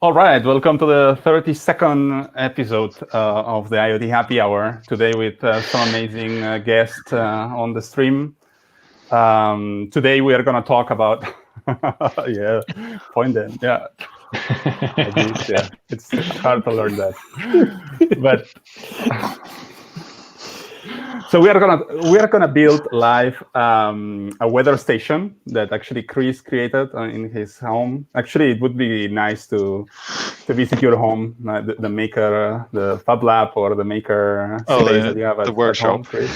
All right, welcome to the 32nd episode of the IoT Happy Hour. Today with some amazing guests on the stream. Today we are going to talk about, yeah, point them, yeah. Yeah, it's hard to learn that. But so we are gonna build live a weather station that actually Chris created in his home. Actually, it would be nice to visit your home, the maker, the Fab Lab, or the maker space that you have at workshop. Home, Chris.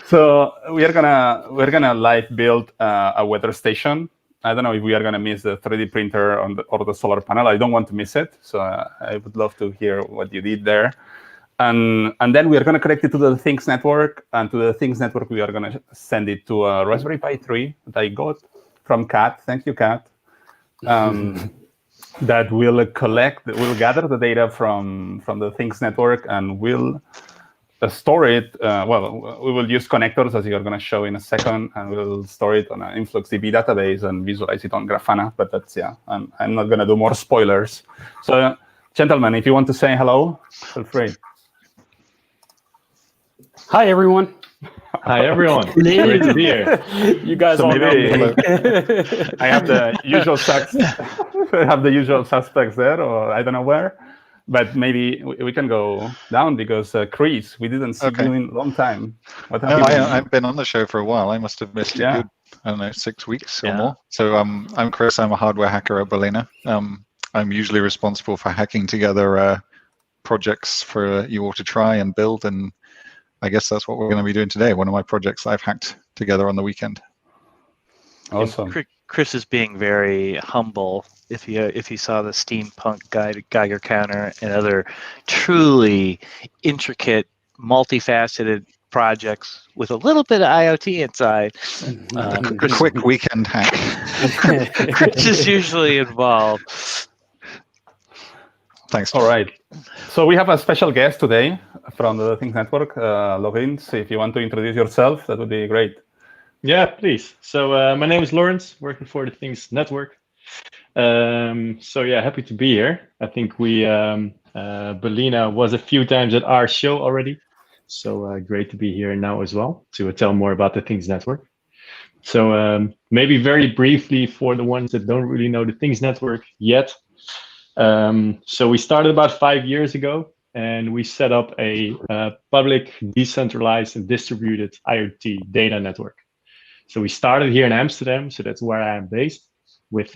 So we're gonna live build a weather station. I don't know if we are gonna miss the 3D printer or the solar panel. I don't want to miss it, so I would love to hear what you did there. And then we are going to connect it to the Things network. And to the Things network, we are going to send it to a Raspberry Pi 3 that I got from Kat. Thank you, Kat. That will gather the data from the Things network and will store it. Well, we will use connectors, as you're going to show in a second, and we'll store it on an Influx DB database and visualize it on Grafana. But that's, yeah, I'm not going to do more spoilers. So, gentlemen, if you want to say hello, feel free. Hi, everyone. Hi, everyone. Great to be here. You guys all know me. I have the usual suspects there, or I don't know where. But maybe we can go down because Chris, we didn't see you in a long time. What have you been? I've been on the show for a while. I must have missed a good, I don't know, 6 weeks or more. So I'm Chris. I'm a hardware hacker at Balena. I'm usually responsible for hacking together projects for you all to try and build, and I guess that's what we're going to be doing today. One of my projects I've hacked together on the weekend. Awesome. Chris is being very humble. If you saw the steampunk Geiger counter and other truly intricate, multifaceted projects with a little bit of IoT inside, a quick weekend hack. Chris is usually involved. Thanks. All right. So we have a special guest today from the Things Network, Logins. If you want to introduce yourself, that would be great. Yeah, please. So my name is Lawrence, working for the Things Network. So yeah, happy to be here. I think Balena was a few times at our show already. So great to be here now as well to tell more about the Things Network. So maybe very briefly for the ones that don't really know the Things Network yet. So we started about 5 years ago, and we set up a public, decentralized, and distributed IoT data network. So we started here in Amsterdam, so that's where I am based, with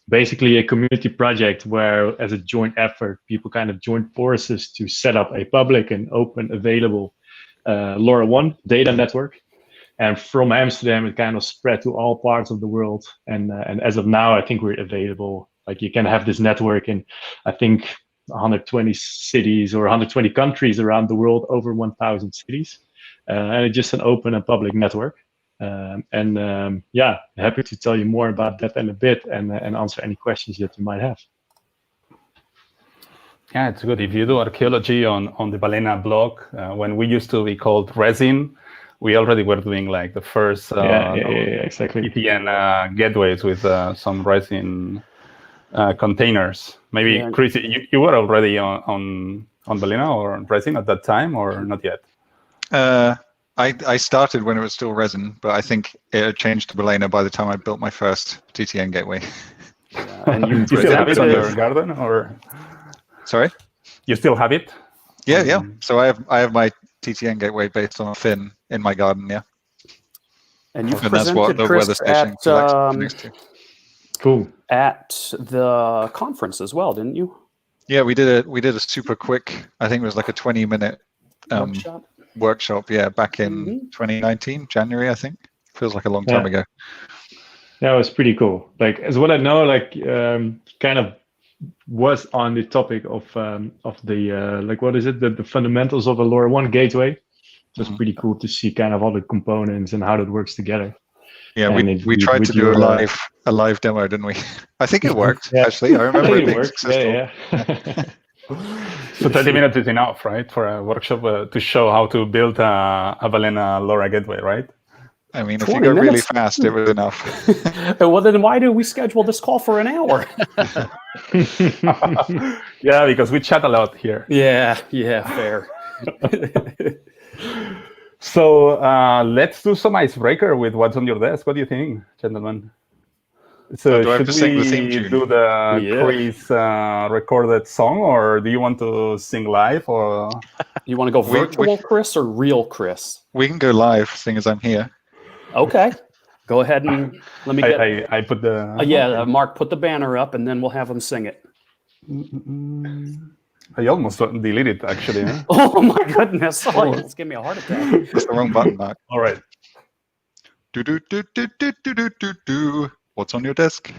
basically a community project where, as a joint effort, people kind of joined forces to set up a public and open available LoRaWAN data network. And from Amsterdam, it kind of spread to all parts of the world. And as of now, I think we're available. Like, you can have this network in, I think, 120 cities or 120 countries around the world, over 1,000 cities. And it's just an open and public network. Yeah, happy to tell you more about that in a bit and answer any questions that you might have. Yeah, it's good. If you do archaeology on the Balena blog, when we used to be called Resin, we already were doing like the first exactly. TTN gateways with some Resin containers. Maybe Chris, you were already on Balena or Resin at that time, or not yet? I started when it was still Resin, but I think it had changed to Balena by the time I built my first TTN gateway. And you still have it in your garden, or? Sorry? You still have it? Yeah. So I have my TTN gateway based on a fin in my garden. Yeah. And you that's what the weather station connects to. Cool. At the conference as well, didn't you? Yeah, we did a super quick. I think it was like a 20-minute workshop. Yeah, back in 2019, January. I think feels like a long time ago. Yeah, it was pretty cool. Like, as what I know, like kind of was on the topic of the like, what is it? The fundamentals of a LoRaWAN gateway. So it's pretty cool to see kind of all the components and how that works together. Yeah, we tried to do a live demo, didn't we? I think it worked, actually. I remember it being successful. Yeah. So 30 minutes is enough, right, for a workshop to show how to build a Balena LoRa gateway, right? I mean, if you 20 go really minutes? fast, it was enough. Well, then why did we schedule this call for an hour? Yeah, because we chat a lot here. Yeah, fair. So let's do some icebreaker with what's on your desk. What do you think, gentlemen? So do I have should to sing the we theme tune? do the Yeah. Chris recorded song, or do you want to sing live? Or You want to go We- virtual Chris or real Chris? We can go live, seeing as I'm here. Okay. Go ahead and let me get. I put the Mark, put the banner up, and then we'll have them sing it. I almost deleted it actually. Huh? Oh my goodness! Oh, it's giving me a heart attack. That's the wrong button, Mark. All right. Do do do do do do do do do. What's on your desk?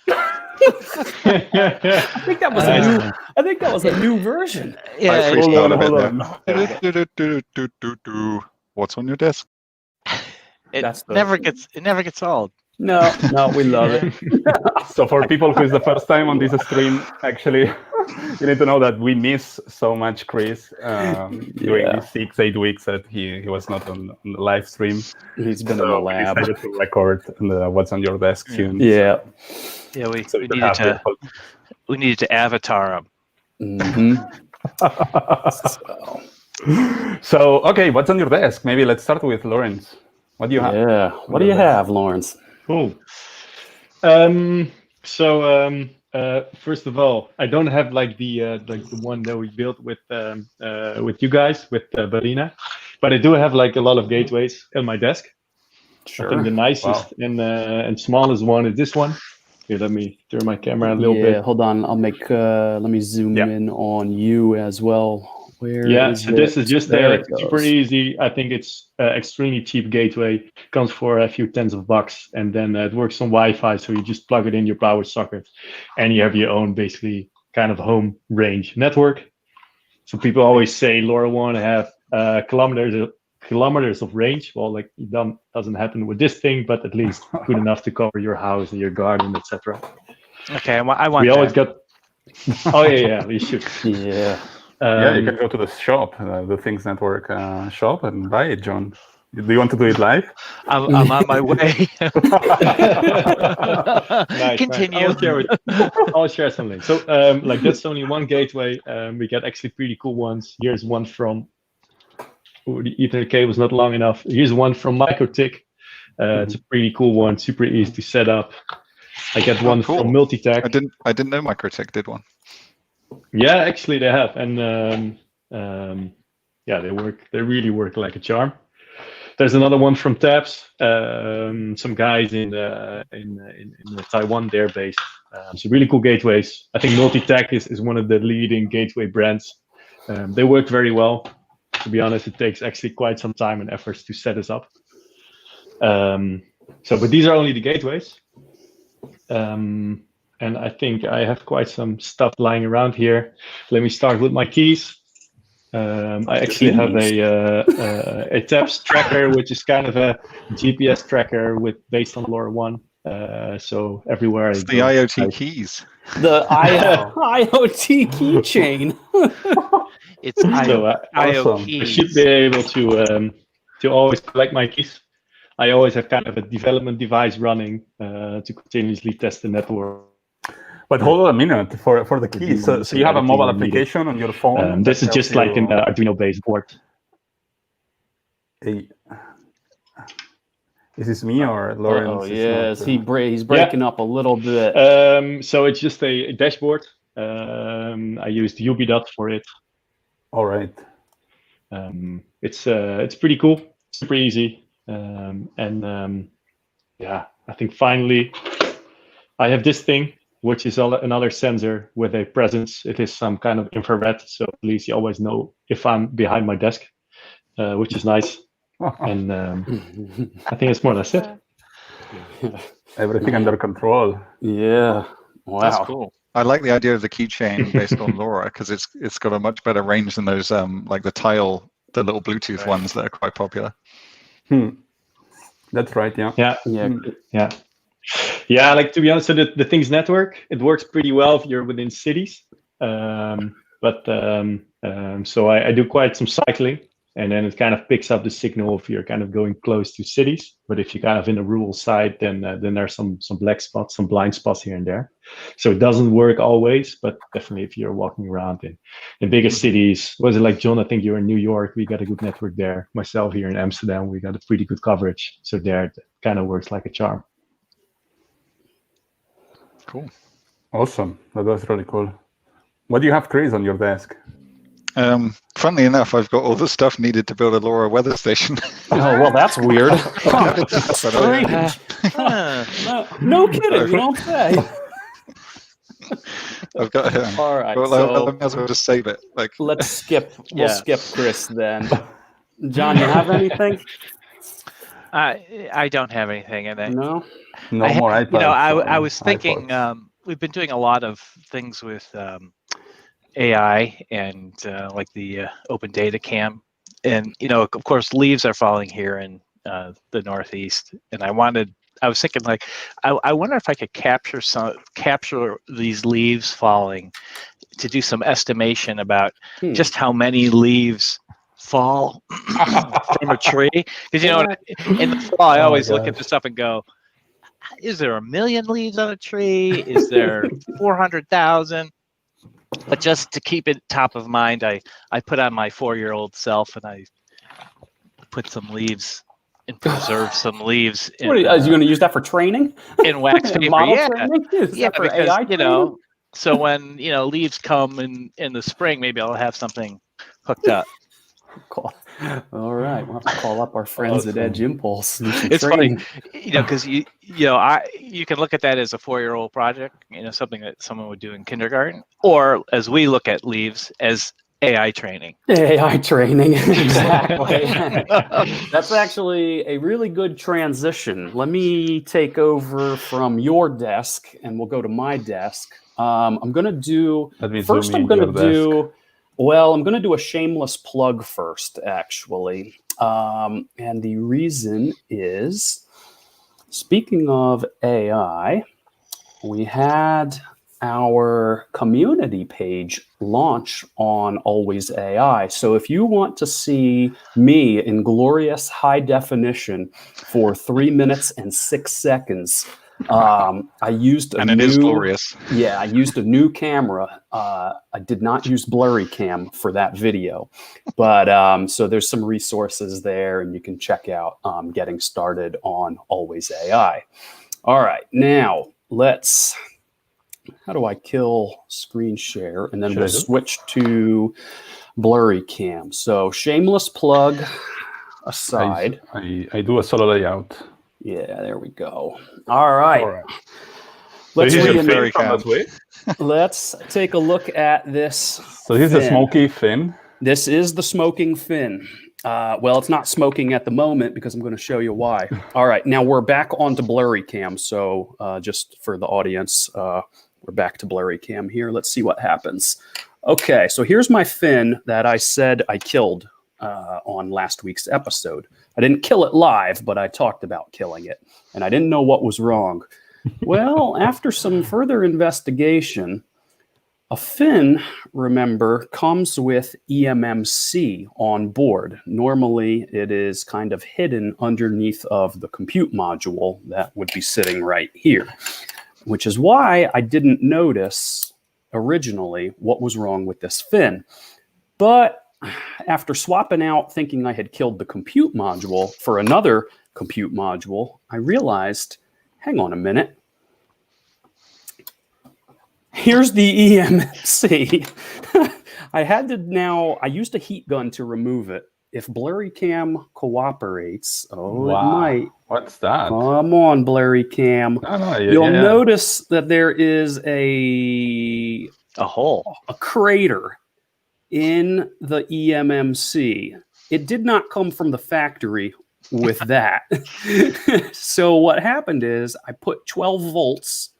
I think that was a new. I think that was a new version. Yeah, Hold Hold on, a bit hold there. on. Do, do, do, do, do, do. What's on your desk? it That's the- never gets old. No, we love it. So for people who is the first time on this stream, actually, you need to know that we miss so much Chris during these 6-8 weeks that he was not on the live stream. He's been in the So we lab. decided to record the What's on Your Desk tune. Yeah. Yeah, we So you can needed have to we needed to avatar him. Mm-hmm. So, okay, what's on your desk? Maybe let's start with Lawrence. What do you have? Yeah. What do you have, Lawrence? Cool. First of all, I don't have like the one that we built with you guys with balena, but I do have like a lot of gateways on my desk. Sure. I think the nicest and smallest one is this one. Here, let me turn my camera a little bit. Hold on. I'll make. Let me zoom in on you as well. Where is so it? this is just There a it goes. super easy. I think it's extremely cheap gateway. Comes for a few tens of bucks, and then it works on Wi-Fi. So you just plug it in your power socket, and you have your own basically kind of home range network. So people always say LoRaWAN have kilometers of range. Well, like doesn't happen with this thing, but at least good enough to cover your house and your garden, etc. Okay, I want. We that. always got. Oh yeah, you should. Yeah. You can go to the shop, the Things Network shop, and buy it, John. Do you want to do it live? I'm on my way. Nice. Continue. I'll share some links. So, like that's only one gateway. We got actually pretty cool ones. Here's one from. The Ethernet cable is not long enough. Here's one from MikroTik. It's a pretty cool one. Super easy to set up. I got one cool. from Multitech. I didn't know MikroTik did one. Yeah, actually they have, and they work. They really work like a charm. There's another one from Tabs. Some guys in Taiwan. They're based. So really cool gateways. I think Multitech is one of the leading gateway brands. They work very well. To be honest, it takes actually quite some time and efforts to set us up. But these are only the gateways. And I think I have quite some stuff lying around here. Let me start with my keys. I actually have a TAPS tracker, which is kind of a GPS tracker based on LoRaWAN. So everywhere It's the IoT keys. The IoT keychain. It's Awesome. IoT. I should be able to always collect my keys. I always have kind of a development device running to continuously test the network. But hold on a minute for the keys. So you have a mobile application on your phone. This is just like an Arduino-based board. Hey, is this me or Lawrence? Oh yes, he's breaking up a little bit. So it's just a dashboard. I used UBDOT for it. All right. It's pretty cool, super easy, I think finally I have this thing, which is another sensor with a presence. It is some kind of infrared, so at least you always know if I'm behind my desk, which is nice. And I think it's more or less it. Everything under control. Yeah. Wow. That's cool. I like the idea of the keychain based on LoRa because it's got a much better range than those like the little Bluetooth ones that are quite popular. That's right. Yeah. Yeah. Like to be honest, so the Things network, it works pretty well if you're within cities. So I do quite some cycling. and then it kind of picks up the signal if you're kind of going close to cities. But if you're kind of in a rural side, then there's some black spots, some blind spots here and there. So it doesn't work always, but definitely if you're walking around in bigger cities, was it like John? I think you're in New York. We got a good network there. Myself here in Amsterdam, we got a pretty good coverage. So there, it kind of works like a charm. Cool. Awesome. That was really cool. What do you have, Chris, on your desk? Funnily enough, I've got all the stuff needed to build a LoRa weather station. Oh, well, that's weird. Strange. No kidding, you don't say. I've got. All right, Well, so I might as well just save it. Like, let's skip. We'll Yeah. skip Chris then. John, you have anything? I don't have anything, and No. No more iPads. you know, I or was thinking iPods. we've been doing a lot of things with AI and like the open data cam, and you know, of course, leaves are falling here in the Northeast, and I was thinking like, I wonder if I could capture these leaves falling to do some estimation about just how many leaves fall from a tree, because you know in the fall I always look at this stuff and go, is there 1 million leaves on a tree? Is there 400,000? But just to keep it top of mind, I put on my 4-year-old self and I put some leaves and preserve some leaves in, What are you going to use that for training? in wax paper. Model Yeah, training? Is yeah, that for because AI you know, so when you know leaves come in the spring, maybe I'll have something hooked up. Cool. All right, we'll have to call up our friends at Edge Impulse. Do some It's training. funny, you know, because you can look at that as a 4-year-old project, you know, something that someone would do in kindergarten, or as we look at leaves as AI training. AI training, exactly. That's actually a really good transition. Let me take over from your desk, and we'll go to my desk. I'm going to do Let me first. zoom I'm in going your to do. Well, I'm going to do a shameless plug first, actually. And the reason is, speaking of AI, we had our community page launch on Always AI. So if you want to see me in glorious high definition for 3 minutes and 6 seconds, I used a and it is glorious. Yeah, I used a new camera. I did not use blurry cam for that video, but so there's some resources there, and you can check out getting started on Always AI. All right, now let's. How do I kill screen share? And then we'll switch to blurry cam. So shameless plug aside. I do a solo layout. Yeah, there we go. All right. All right. Let's So very very calm. Let's take a look at this. So this is a fin. smoky fin. This is the smoking fin. Well, it's not smoking at the moment because I'm going to show you why. All right, now we're back onto blurry cam. So just for the audience, we're back to blurry cam here. Let's see what happens. Okay, so here's my fin that I said I killed on last week's episode. I didn't kill it live, but I talked about killing it, and I didn't know what was wrong. Well, after some further investigation, a fin, remember, comes with eMMC on board. Normally, it is kind of hidden underneath of the compute module that would be sitting right here, which is why I didn't notice originally what was wrong with this fin. But after swapping out thinking I had killed the compute module for another compute module, I realized, hang on a minute. Here's the eMMC. I used a heat gun to remove it. If blurry cam cooperates, it might. What's that? Come on, blurry cam. You'll notice that there is a hole, a crater in the eMMC. It did not come from the factory with that. So what happened is I put 12 volts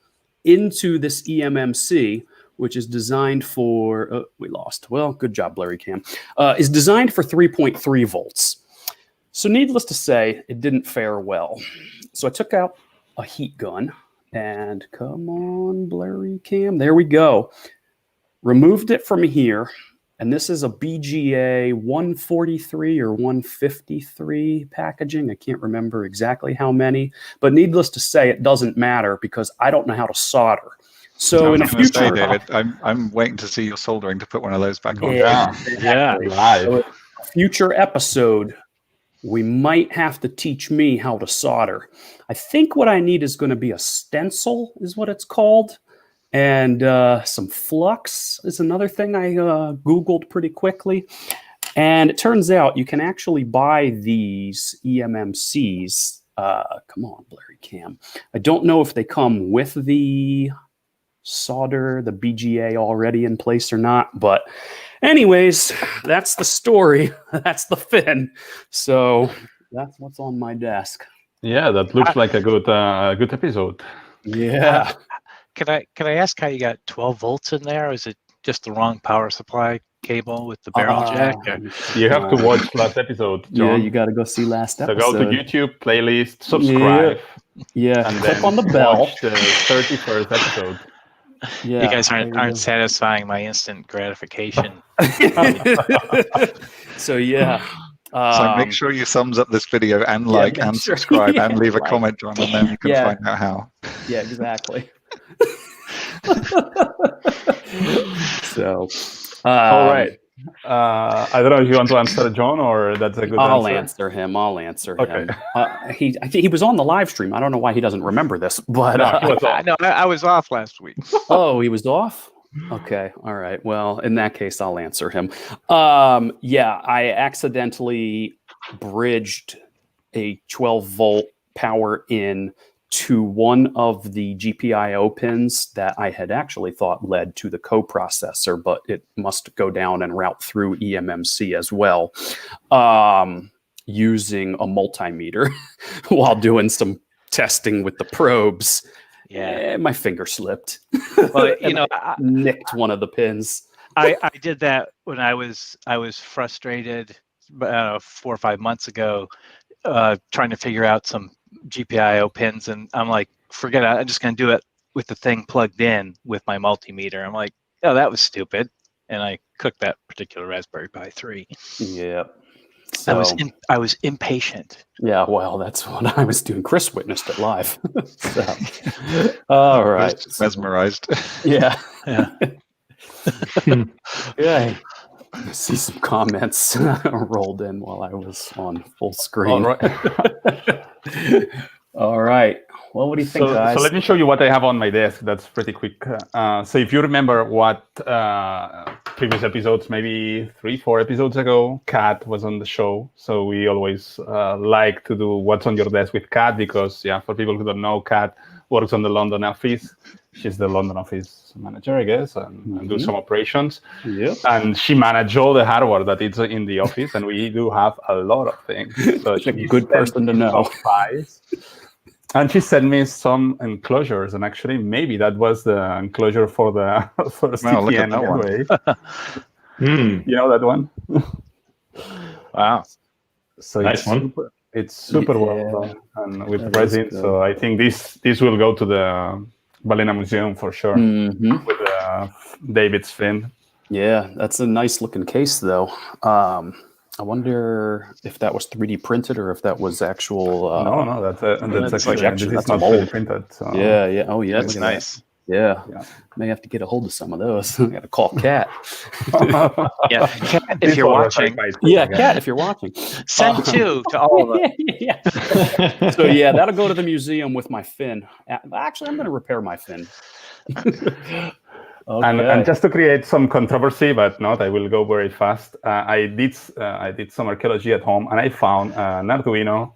into this eMMC, which is designed for, we lost. Well, good job, blurry cam. Is designed for 3.3 volts. So needless to say, it didn't fare well. So I took out a heat gun and come on, blurry cam. There we go. Removed it from here. And this is a BGA 143 or 153 packaging. I can't remember exactly how many, but needless to say, it doesn't matter because I don't know how to solder. So in a future, David, I'm waiting to see your soldering to put one of those back on. Yeah. Live. So in a future episode, we might have to teach me how to solder. I think what I need is going to be a stencil, is what it's called. And some flux is another thing I Googled pretty quickly. And it turns out you can actually buy these EMMCs. Come on, Blurry Cam. I don't know if they come with the solder, the BGA already in place or not. But anyways, that's the story. That's the fin. So that's what's on my desk. Yeah, that looks like a good episode. Yeah. Can I ask how you got 12 volts in there? Or is it just the wrong power supply cable with the barrel jack? You have to watch last episode, John. Yeah, you got to go see last episode. So go to YouTube, playlist, subscribe. Yeah, And click then on the bell. watch the 31st episode. Yeah, you guys aren't satisfying my instant gratification. So yeah. So make sure you thumbs up this video and like and subscribe and leave a comment, John, and then you can find out how. Yeah, exactly. So, all right. I don't know if you want to answer John or that's a good I'll answer. I'll answer him. Okay. I think he was on the live stream. I don't know why he doesn't rember this, but I was off last week. Oh, he was off? Okay. All right. Well, in that case, I'll answer him. Yeah, I accidentally bridged a 12-volt power in to one of the GPIO pins that I had actually thought led to the coprocessor, but it must go down and route through eMMC as well, using a multimeter while doing some testing with the probes. Yeah, my finger slipped. Well, you know, I nicked one of the pins. I did that when I was frustrated 4 or 5 months ago, trying to figure out some GPIO pins, and I'm like, forget it. I'm just going to do it with the thing plugged in with my multimeter. I'm like, oh, that was stupid, and I cooked that particular Raspberry Pi 3. Yeah. So, I was impatient. Yeah, well, that's what I was doing. Chris witnessed it live. So, all right. Mesmerized. Yeah. Yeah. Yeah. I see some comments rolled in while I was on full screen. All right. All right. Well, what do you think, guys? So let me show you what I have on my desk. That's pretty quick. So if you remember what previous episodes, maybe 3-4 episodes ago, Kat was on the show. So we always like to do what's on your desk with Kat because, yeah, for people who don't know, Kat works on the London office. She's the London office manager, I guess, and do some operations. Yep. And she manages all the hardware that is in the office, and we do have a lot of things. So she's a good person to know. And she sent me some enclosures, and actually, maybe that was the enclosure for the first TTN anyway. You know that one? Wow. So nice one. It's super well done and with resin. So I think this will go to the Balena Museum for sure with David's fin. Yeah, that's a nice looking case though. I wonder if that was 3D printed or if that was actual. No, that's actually this is not 3D printed. So. Yeah. Oh, yeah. That's nice. Yeah. May have to get a hold of some of those. I got to call Kat. Yeah, Kat, if you're watching. Yeah, Kat, if you're watching. Send 2 to all of us. Yeah. So yeah, that'll go to the museum with my fin. Actually, I'm going to repair my fin. Okay. And just to create some controversy, but not, I will go very fast. I did some archaeology at home, and I found an Arduino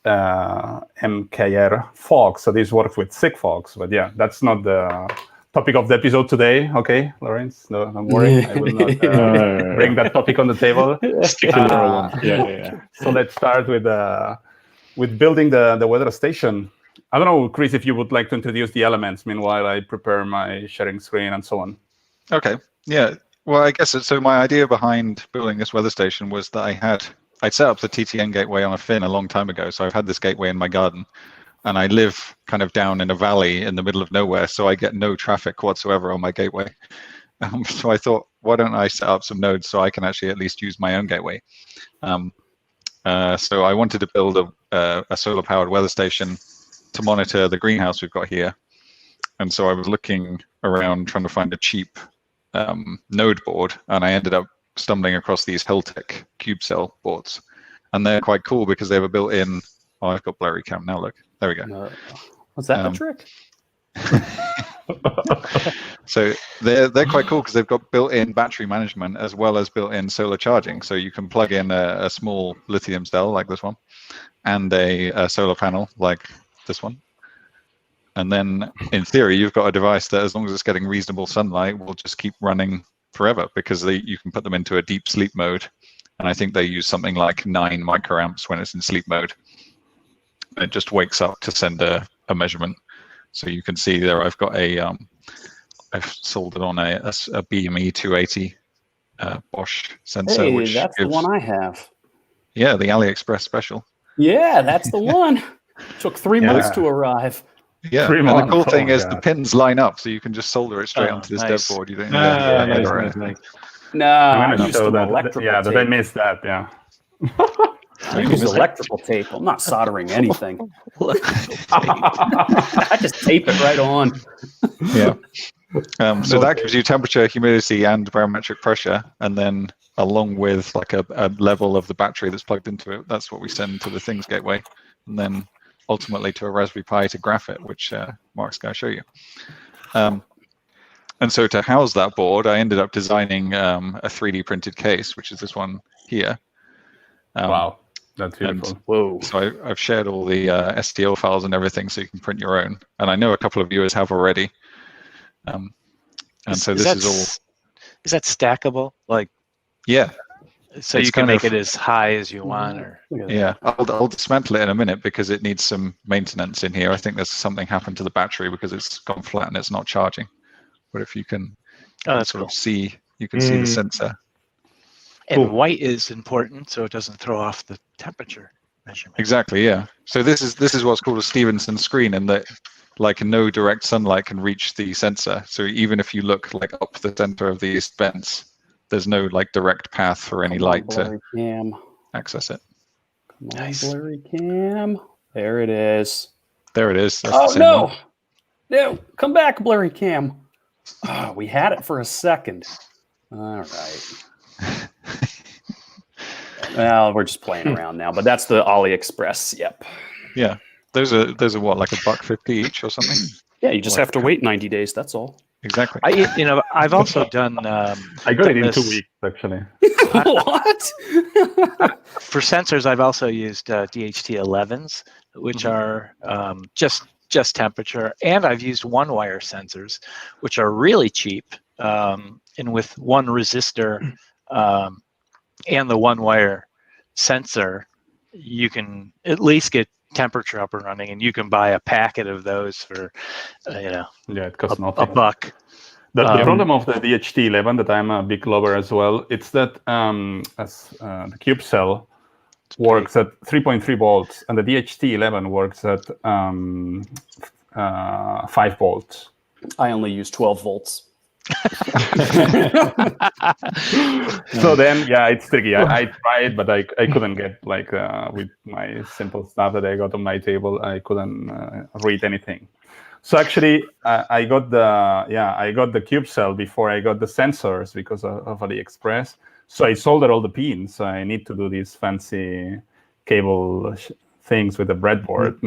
MKR Fox. So this works with Sigfox, but yeah, that's not the topic of the episode today. Okay, Lawrence, no, don't worry, I will not bring that topic on the table. Yeah. So let's start with building the weather station. I don't know, Chris, if you would like to introduce the elements. Meanwhile, I prepare my sharing screen and so on. Okay. Yeah. Well, I guess so. My idea behind building this weather station was that I'd set up the TTN gateway on a fin a long time ago. So I've had this gateway in my garden, and I live kind of down in a valley in the middle of nowhere. So I get no traffic whatsoever on my gateway. So I thought, why don't I set up some nodes so I can actually at least use my own gateway? So I wanted to build a solar-powered weather station to monitor the greenhouse we've got here. And so I was looking around trying to find a cheap node board, and I ended up stumbling across these Heltec cube cell boards. And they're quite cool because they have a built-in, oh, I've got blurry cam now, look. There we go. Was that the trick? So they're quite cool because they've got built-in battery management as well as built-in solar charging. So you can plug in a small lithium cell like this one and a solar panel like this one. And then in theory, you've got a device that as long as it's getting reasonable sunlight will just keep running forever because you can put them into a deep sleep mode. And I think they use something like 9 microamps when it's in sleep mode. It just wakes up to send a measurement. So you can see there I've got I've soldered on a BME 280 Bosch sensor. Hey, which that's the one I have. Yeah, the AliExpress special. Yeah, that's the one. Took 3 months to arrive. Yeah, and the cool thing is the pins line up, so you can just solder it straight onto this dev board. You don't need nice. No, I used used that. electrical Yeah, tape. that I missed that. Yeah. I use electrical tape. I'm not soldering anything. I just tape it right on. Yeah. So that gives you temperature, humidity, and barometric pressure, and then along with like a level of the battery that's plugged into it, that's what we send to the Things Gateway, and then ultimately to a Raspberry Pi to graph it, which Mark's going to show you. And so to house that board, I ended up designing a 3D printed case, which is this one here. Wow, that's beautiful. Whoa. So I've shared all the STL files and everything so you can print your own. And I know a couple of viewers have already. And so this is all... Is that stackable? Like, yeah. So you can make it as high as you want? Or Yeah, I'll dismantle it in a minute because it needs some maintenance in here. I think there's something happened to the battery because it's gone flat and it's not charging. But if you can sort of see, you can see the sensor. And white is important so it doesn't throw off the temperature measurement. Exactly, yeah. So this is what's called a Stevenson screen, in that like no direct sunlight can reach the sensor. So even if you look like up the center of these vents, there's no like direct path for any light to access it. Come on, blurry cam. There it is. There it is. That's oh the same no! one. No, come back, blurry cam. Oh, we had it for a second. All right. Well, we're just playing around now, but that's the AliExpress. Yep. Yeah. Those are what, like $1.50 each or something? Yeah, you just have to wait 90 days. That's all. Exactly. I've also done. I got it in 2 weeks actually. What? For sensors, I've also used DHT11s, which are just temperature, and I've used one-wire sensors, which are really cheap, and with one resistor and the one-wire sensor, you can at least get temperature up and running, and you can buy a packet of those for, yeah, it costs nothing. $1. The problem of the DHT11 that I'm a big lover as well, it's that the cube cell works at 3.3 volts, and the DHT11 works at 5 volts. I only use 12 volts. So then, yeah, it's tricky. I tried, but I couldn't get with my simple stuff that I got on my table. I couldn't read anything. So actually, I got the cube cell before I got the sensors because of AliExpress. So I soldered all the pins. So I need to do these fancy cable things with the breadboard,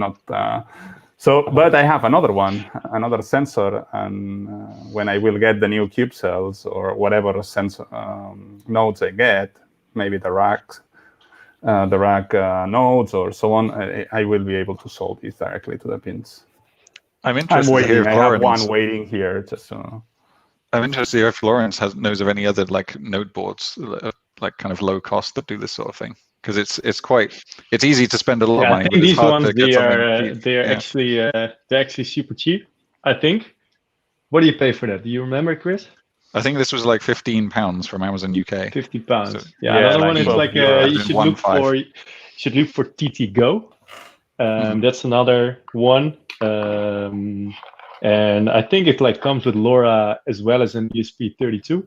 but I have another sensor, and when I will get the new cube cells or whatever sensor nodes I get, maybe the rack nodes or so on, I will be able to solve these directly to the pins. I'm interested to hear if I have Lawrence, one waiting here just so. I'm interested to hear if Lawrence knows of any other like node boards, like kind of low cost, that do this sort of thing. Because it's easy to spend a lot of money. I think these ones they're actually super cheap. I think. What do you pay for that? Do you remember, Chris? I think this was like £15 from Amazon UK. £50. So, another one is like you should look for TT Go. That's another one. And And I think it like comes with LoRa as well as an ESP32.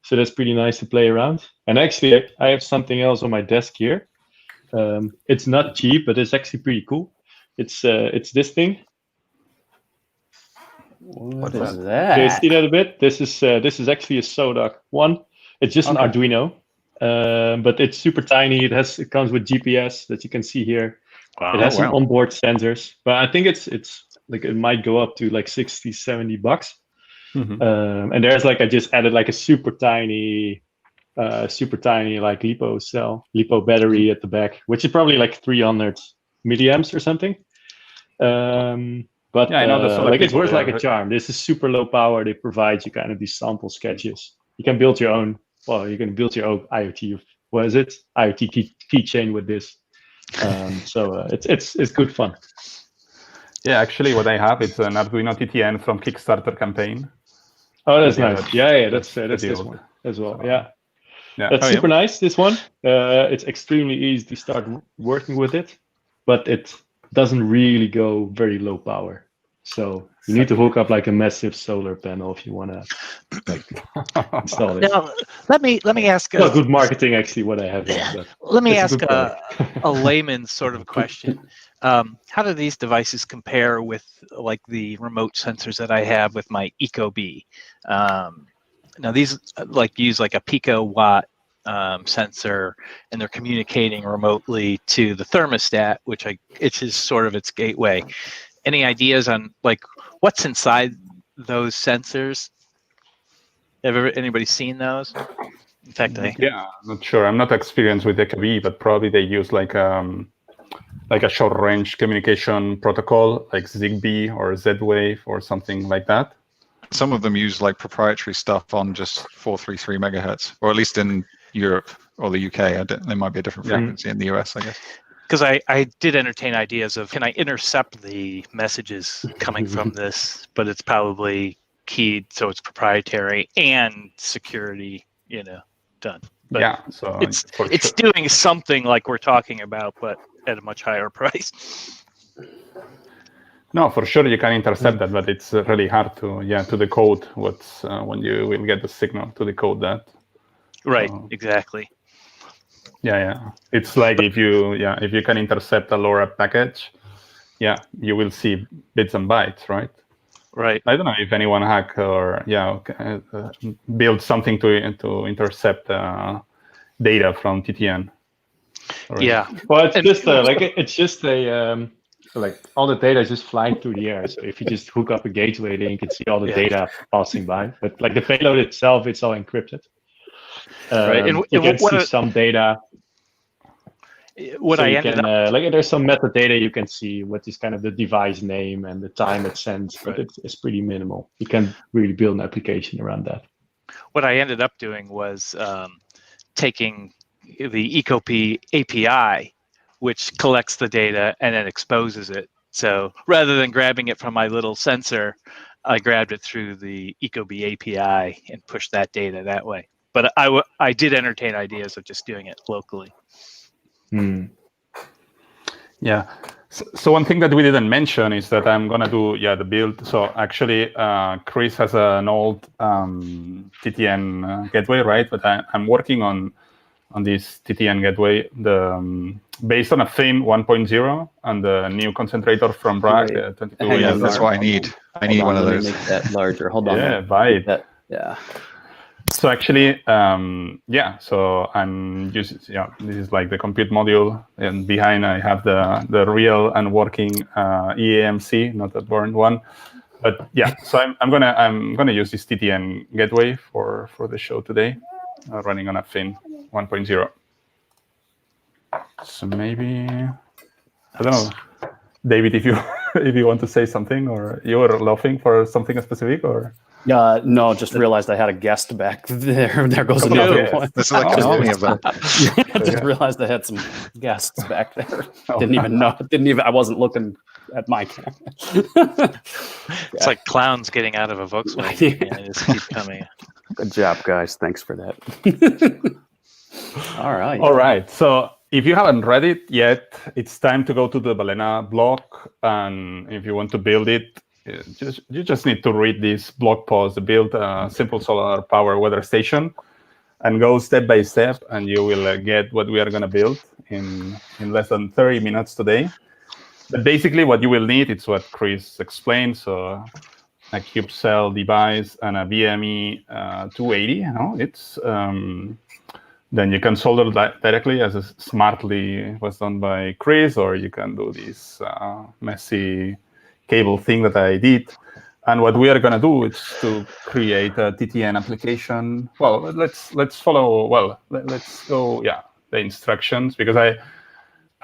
So that's pretty nice to play around. And actually, I have something else on my desk here. It's not cheap, but it's actually pretty cool. It's this thing. What is Can you that? see that a bit? This is actually a SODOC one. It's just an Arduino, but it's super tiny. It comes with GPS that you can see here. Wow. It has some onboard sensors, but I think it's like it might go up to like $60-$70. And there's like I just added like a super tiny like LiPo battery at the back, which is probably like 300 milliamps or something. But I know the like it's people worth like there. a charm. This is super low power. They provide you kind of these sample sketches. You can build your own. Well, you can build your own IoT. What is it? IoT keychain with this. So it's good fun. Yeah, actually, what I have is an Arduino TTN from Kickstarter campaign. Oh, that's Yeah, nice. Yeah, that's the this deal. one as well. So, Yeah. Yeah. That's super nice, this one. It's extremely easy to start working with it, but it doesn't really go very low power. So you need to hook up like a massive solar panel if you want to like install it. Now, let me ask. Not good marketing, actually, what I have here. But Let me it's ask good product. a layman's sort of question. How do these devices compare with like the remote sensors that I have with my ecobee? Now these like use like a picowatt sensor, and they're communicating remotely to the thermostat, which is sort of its gateway. Any ideas on like what's inside those sensors? Anybody seen those? In fact, yeah, I'm not sure. I'm not experienced with ecobee, but probably they use like a short-range communication protocol, like Zigbee or Z-Wave or something like that. Some of them use like proprietary stuff on just 433 megahertz, or at least in Europe or the UK. There might be a different frequency in the US, I guess. Because I did entertain ideas of, can I intercept the messages coming from this, but it's probably keyed, so it's proprietary and security, done. But yeah, so it's doing something like we're talking about, but at a much higher price. No, for sure you can intercept that, but it's really hard to decode what's when you will get the signal to decode that. Right, So, exactly. Yeah. It's like if you can intercept a LoRa package, you will see bits and bytes, right? Right. I don't know if anyone hack or build something to intercept data from TTN. Yeah. Well, it's just like all the data is just flying through the air. So if you just hook up a gateway, then you can see all the data passing by. But like the payload itself, it's all encrypted. Right. And you can see some data. What so I you ended can, up like there's some metadata you can see what is kind of the device name and the time it sends, but it's pretty minimal. You can really build an application around that. What I ended up doing was taking the ecopee API, which collects the data and then exposes it. So rather than grabbing it from my little sensor, I grabbed it through the ecobee API and pushed that data that way. But I did entertain ideas of just doing it locally. Yeah. So one thing that we didn't mention is that I'm gonna do the build. So actually, Chris has an old TTN gateway, right? But I'm working on this TTN gateway, based on a FIN 1.0 and the new concentrator from Bragg. 22. Yeah, that's what I need. I need one of those. Let me make that larger. Hold on. Yeah, vibe. Yeah. So actually, so I'm using, this is like the compute module, and behind I have the real and working EAMC, not a burned one. But so I'm gonna use this TTN gateway for the show today, running on a FIN 1.0. So maybe I don't know, David, if you want to say something, or you were laughing for something specific, or. No, just realized I had a guest back there. There goes another one. This is like an army of them. I just realized I had some guests back there. Didn't even know. I wasn't looking at my camera. It's like clowns getting out of a Volkswagen. They just keep coming. Good job, guys. Thanks for that. All right. So if you haven't read it yet, it's time to go to the Balena blog, and if you want to build it, you just need to read this blog post, build a simple solar power weather station, and go step by step, and you will get what we are going to build in less than 30 minutes today. But basically, what you will need, it's what Chris explained. So a cube cell device and a BME 280. It's then you can solder that directly, as smartly was done by Chris, or you can do this messy cable thing that I did. And what we are going to do is to create a TTN application. Well, let's follow. Well, let's go. Yeah, the instructions, because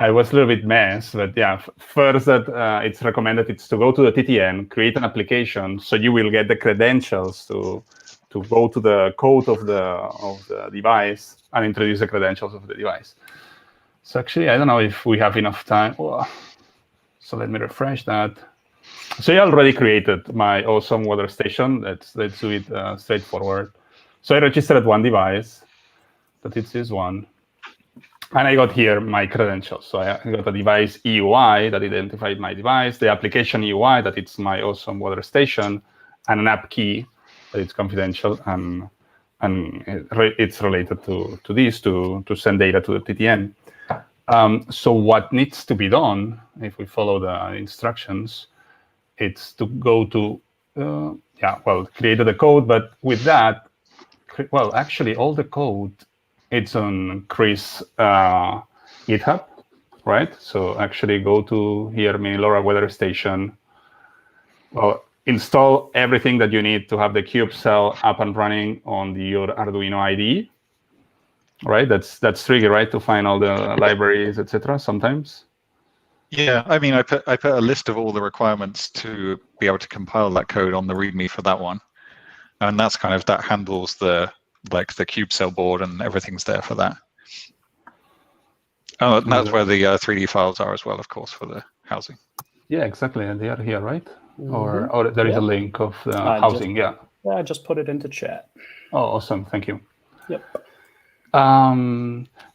I was a little bit messed, but yeah, first that it's recommended it's to go to the TTN, create an application, so you will get the credentials to go to the code of the device and introduce the credentials of the device. So actually, I don't know if we have enough time. So let me refresh that. So I already created my awesome weather station. Let's do it straightforward. So I registered one device, that it's this one. And I got here my credentials. So I got a device EUI that identified my device, the application EUI that it's my awesome weather station, and an app key that it's confidential, and it's related to this to send data to the TTN. So what needs to be done, if we follow the instructions, it's to go to, create the code, but with that, well, actually all the code, it's on Chris' GitHub, right? So actually go to here, mini LoRa weather station. Well, install everything that you need to have the cube cell up and running on your Arduino IDE, right? That's tricky, right? To find all the libraries, etc. sometimes. Yeah, I mean, I put a list of all the requirements to be able to compile that code on the README for that one, and that's kind of that handles the cube cell board, and everything's there for that. Oh, and that's where the 3D files are as well, of course, for the housing. Yeah, exactly, and they are here, right? Or there is a link of the housing. Yeah, I just put it into chat. Oh, awesome! Thank you. Yep.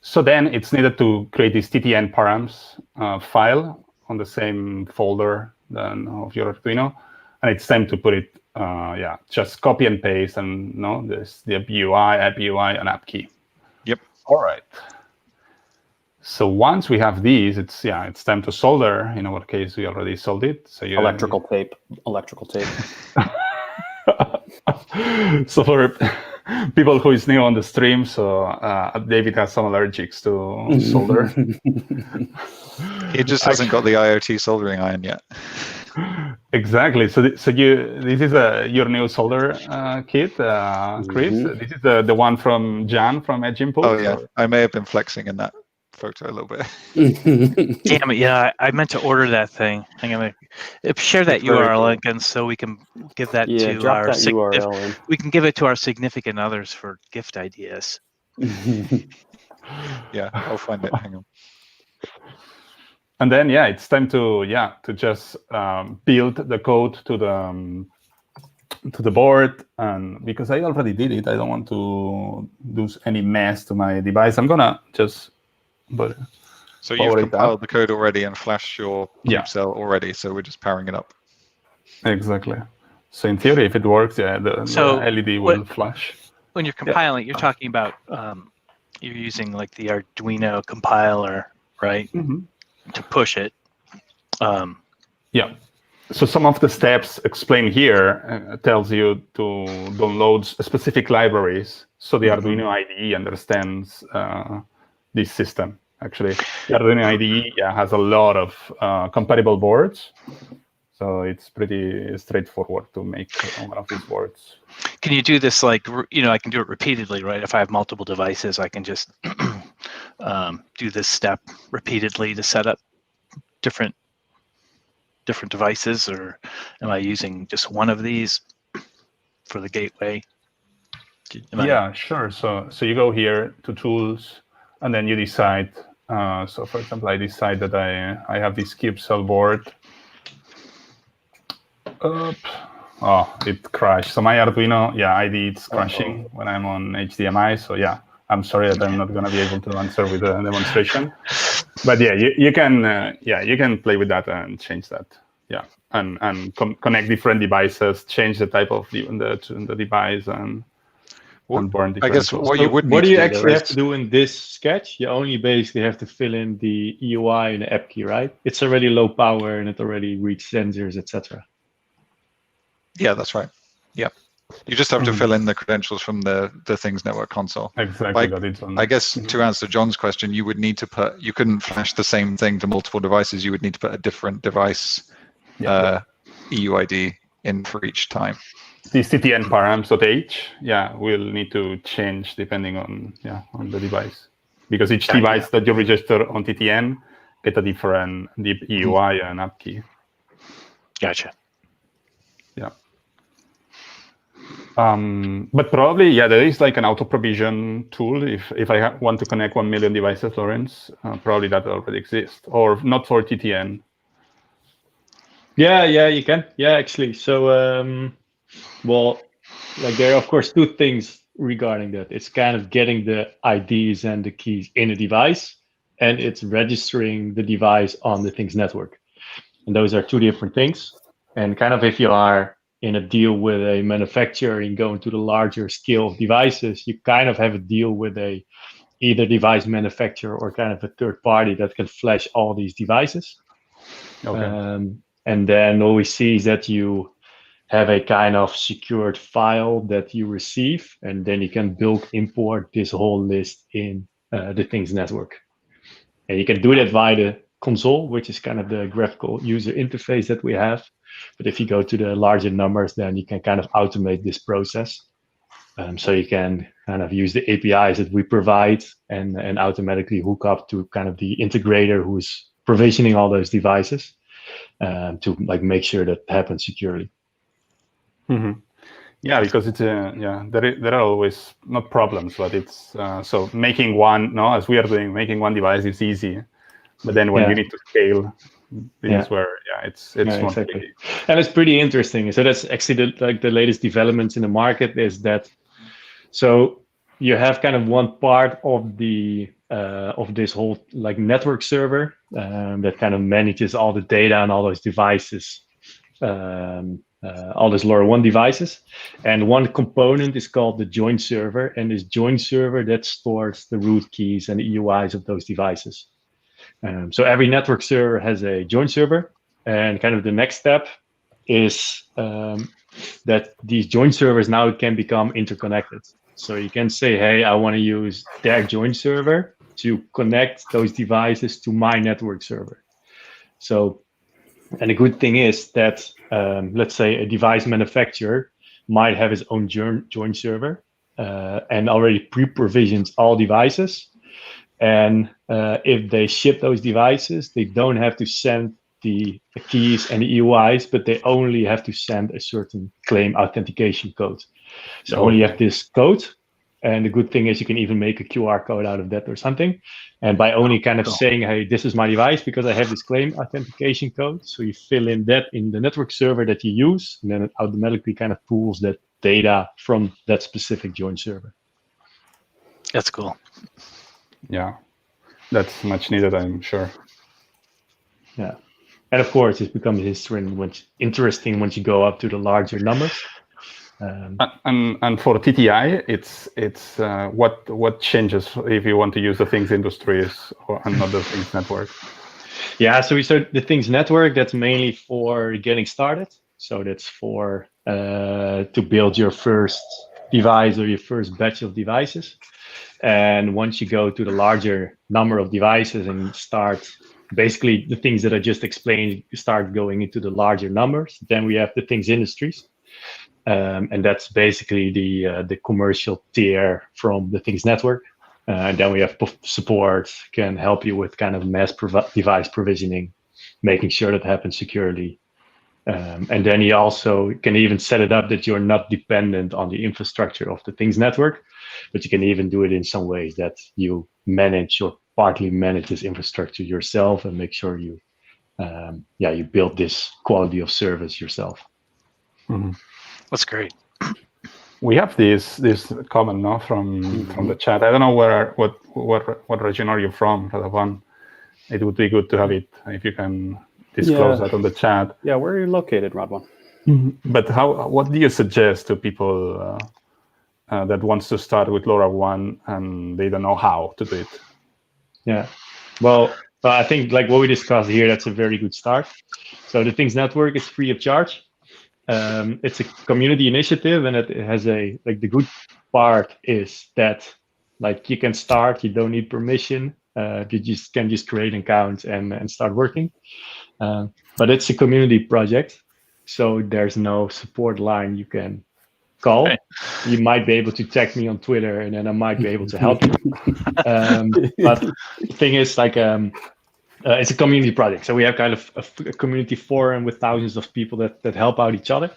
So then it's needed to create this TTN params file on the same folder than of your Arduino, and it's time to put it. Just copy and paste, and there's the UI, app UI, and app key. Yep. All right. So once we have these, it's time to solder. In our case, we already soldered it. So electrical tape. So for people who is new on the stream, so David has some allergics to solder. He just hasn't got the IoT soldering iron yet. Exactly. So this is your new solder kit, Chris. This is the one from Jan from Edge Input. Oh yeah, I may have been flexing in that photo a little bit. Damn it! Yeah, I meant to order that thing. I'm gonna share that URL again so we can give that to our URL we can give it to our significant others for gift ideas. Yeah, I'll find it. Hang on. And then it's time to just build the code to the board, and because I already did it, I don't want to do any mess to my device. I'm gonna just so you've compiled the code already and flashed your cube cell already, so we're just powering it up. Exactly. So in theory, if it works, the LED will flash. When you're compiling, you're talking about you're using like the Arduino compiler, right? To push it. So some of the steps explained here tells you to download specific libraries, so the Arduino IDE understands this system. Actually, the Arduino IDE has a lot of compatible boards, so it's pretty straightforward to make one of these boards. Can you do this I can do it repeatedly, right? If I have multiple devices, I can just do this step repeatedly to set up different devices, or am I using just one of these for the gateway? Sure. So you go here to tools, and then you decide. So for example, I decide that I have this cube cell board. It crashed. So my Arduino, IDE is crashing when I'm on HDMI. So I'm sorry that I'm not going to be able to answer with a demonstration. But you can play with that and change that. yeah, and connect different devices, change the type of the device, and burn different. I guess tools. what you would need what do to you do actually there have to do in this sketch? You only basically have to fill in the EUI and the app key, right? It's already low power and it already reads sensors, etc. Yeah, that's right. Yeah, you just have to fill in the credentials from the Things Network console. Exactly. I guess to answer John's question, you would need to put. You couldn't flash the same thing to multiple devices. You would need to put a different device EUID in for each time. These TTN params.h, will need to change depending on the device, because each device that you register on TTN get a different EUI and app key. Gotcha. Yeah. But probably, there is like an auto provision tool. If I want to connect 1 million devices, Lawrence, probably that already exists, or not for TTN. Yeah, you can. Yeah, actually. So, well, like there are of course two things regarding that. It's kind of getting the IDs and the keys in a device, and it's registering the device on the Things network. And those are two different things. And kind of if you are in a deal with a manufacturer and going to the larger scale of devices, you kind of have a deal with either device manufacturer or kind of a third party that can flash all these devices. Okay. And then what we see is that you have a kind of secured file that you receive, and then you can bulk import this whole list in the Things network. And you can do that via the console, which is kind of the graphical user interface that we have. But if you go to the larger numbers, then you can kind of automate this process. So you can kind of use the APIs that we provide and automatically hook up to kind of the integrator who's provisioning all those devices to like make sure that happens securely. Mm-hmm. Yeah, because it's there are always not problems, but it's so making one as we are doing, making one device is easy, but then when you need to scale, this is where it's exactly. And it's pretty interesting. So that's actually the latest developments in the market is that so you have kind of one part of the of this whole like network server that kind of manages all the data and all those devices. All these LoRaWAN devices, and one component is called the joint server, and this joint server that stores the root keys and the EUIs of those devices. So every network server has a joint server, and kind of the next step is that these joint servers now can become interconnected. So you can say, hey, I want to use their joint server to connect those devices to my network server. So, and the good thing is that, let's say a device manufacturer might have his own joint server and already pre-provisions all devices. And if they ship those devices, they don't have to send the keys and the EUIs, but they only have to send a certain claim authentication code. So only have this code. And the good thing is you can even make a QR code out of that or something. And by only kind of saying, hey, this is my device because I have this claim authentication code. So you fill in that in the network server that you use, and then it automatically kind of pulls that data from that specific joint server. That's cool. Yeah, that's much needed, I'm sure. Yeah. And of course, it becomes interesting once you go up to the larger numbers. And for TTI, it's what changes if you want to use the Things Industries and not the Things Network? Yeah, so we start the Things Network. That's mainly for getting started. So that's for to build your first device or your first batch of devices. And once you go to the larger number of devices and start basically the things that I just explained, you start going into the larger numbers. Then we have the Things Industries. And that's basically the commercial tier from the Things Network. And then we have support, can help you with kind of mass device provisioning, making sure that happens securely. And then you also can even set it up that you're not dependent on the infrastructure of the Things Network, but you can even do it in some ways that you manage or partly manage this infrastructure yourself and make sure you, you build this quality of service yourself. Mm-hmm. That's great. We have this comment from the chat. I don't know what region are you from, Radovan. It would be good to have it if you can disclose that on the chat. Yeah, where are you located, Radwan? But what do you suggest to people that wants to start with LoRaWAN and they don't know how to do it? Yeah, well, I think like what we discussed here, that's a very good start. So the Things Network is free of charge. It's a community initiative, and it has the good part is that like you can start, you don't need permission. You can just create an account and start working. But it's a community project, so there's no support line you can call. Okay. You might be able to tag me on Twitter, and then I might be able to help you. But the thing is, like, it's a community project, so we have kind of a community forum with thousands of people that help out each other.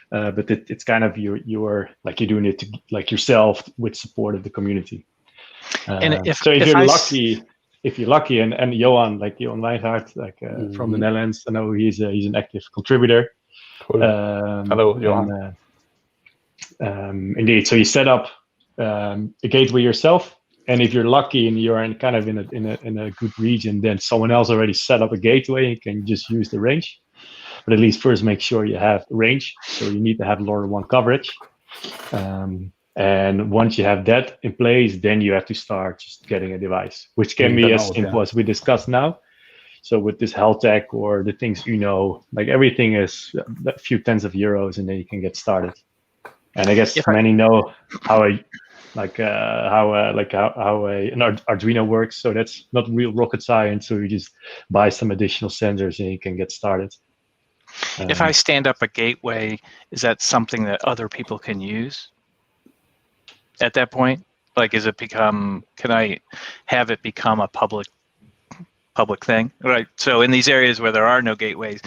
But it's kind of you're doing it to, like, yourself with support of the community. And if you're lucky, and Johan, like Johan Wijngaard, like from the Netherlands, I know he's an active contributor. Cool. Hello, Johan. Indeed, so you set up a gateway yourself, and if you're lucky and you're in a good region, then someone else already set up a gateway. You can just use the range, but at least first make sure you have range. So you need to have LoRaWAN coverage. And once you have that in place, then you have to start just getting a device, which can be as simple as we discussed now. So with this health tech or the things, like everything is a few tens of euros, and then you can get started. And I guess many know how an Arduino works. So that's not real rocket science. So you just buy some additional sensors and you can get started. If I stand up a gateway, is that something that other people can use at that point? Like, can I have it become a public thing? Right. So in these areas where there are no gateways,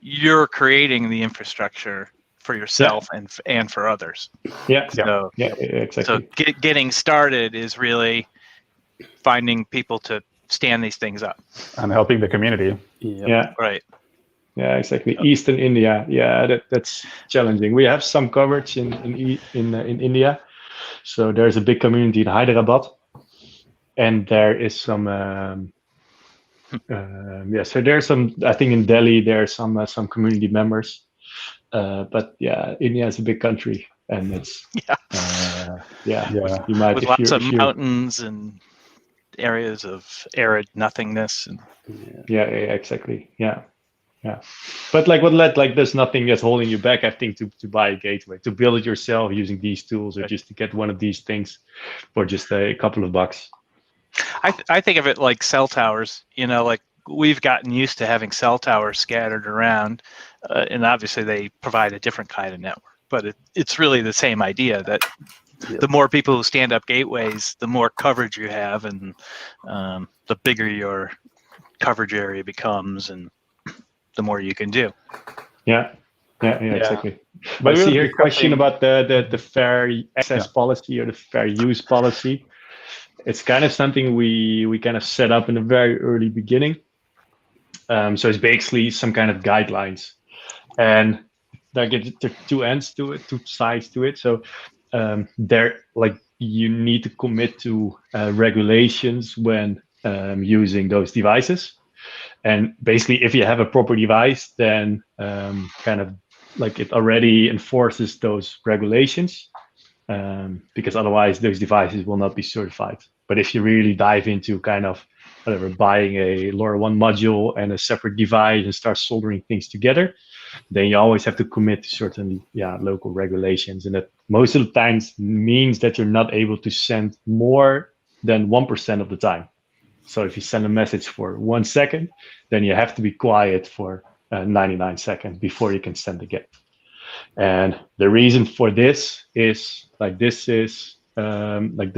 you're creating the infrastructure for yourself and for others. Yeah. So, exactly. So getting started is really finding people to stand these things up and helping the community. Yeah. Right. Yeah, exactly. Eastern India. Yeah, that's challenging. We have some coverage in India. So there's a big community in Hyderabad, and there is some. So there's some. I think in Delhi there are some community members. But yeah, India is a big country, and it's you might with lots of mountains and areas of arid nothingness. And exactly. Yeah. But there's nothing that's holding you back, I think, to buy a gateway, to build it yourself using these tools, or just to get one of these things for just a couple of bucks. I think of it like cell towers. Like we've gotten used to having cell towers scattered around, and obviously they provide a different kind of network. But it's really the same idea that the more people who stand up gateways, the more coverage you have, and the bigger your coverage area becomes, and the more you can do. Yeah, exactly. But I see here a question about the fair access policy or the fair use policy. It's kind of something we kind of set up in the very early beginning. So it's basically some kind of guidelines, and there are two sides to it. So you need to commit to regulations when using those devices. And basically, if you have a proper device, then it already enforces those regulations, because otherwise those devices will not be certified. But if you really dive into kind of buying a LoRaWAN module and a separate device and start soldering things together, then you always have to commit to certain local regulations. And that most of the times means that you're not able to send more than 1% of the time. So if you send a message for 1 second, then you have to be quiet for 99 seconds before you can send again. And the reason for this is the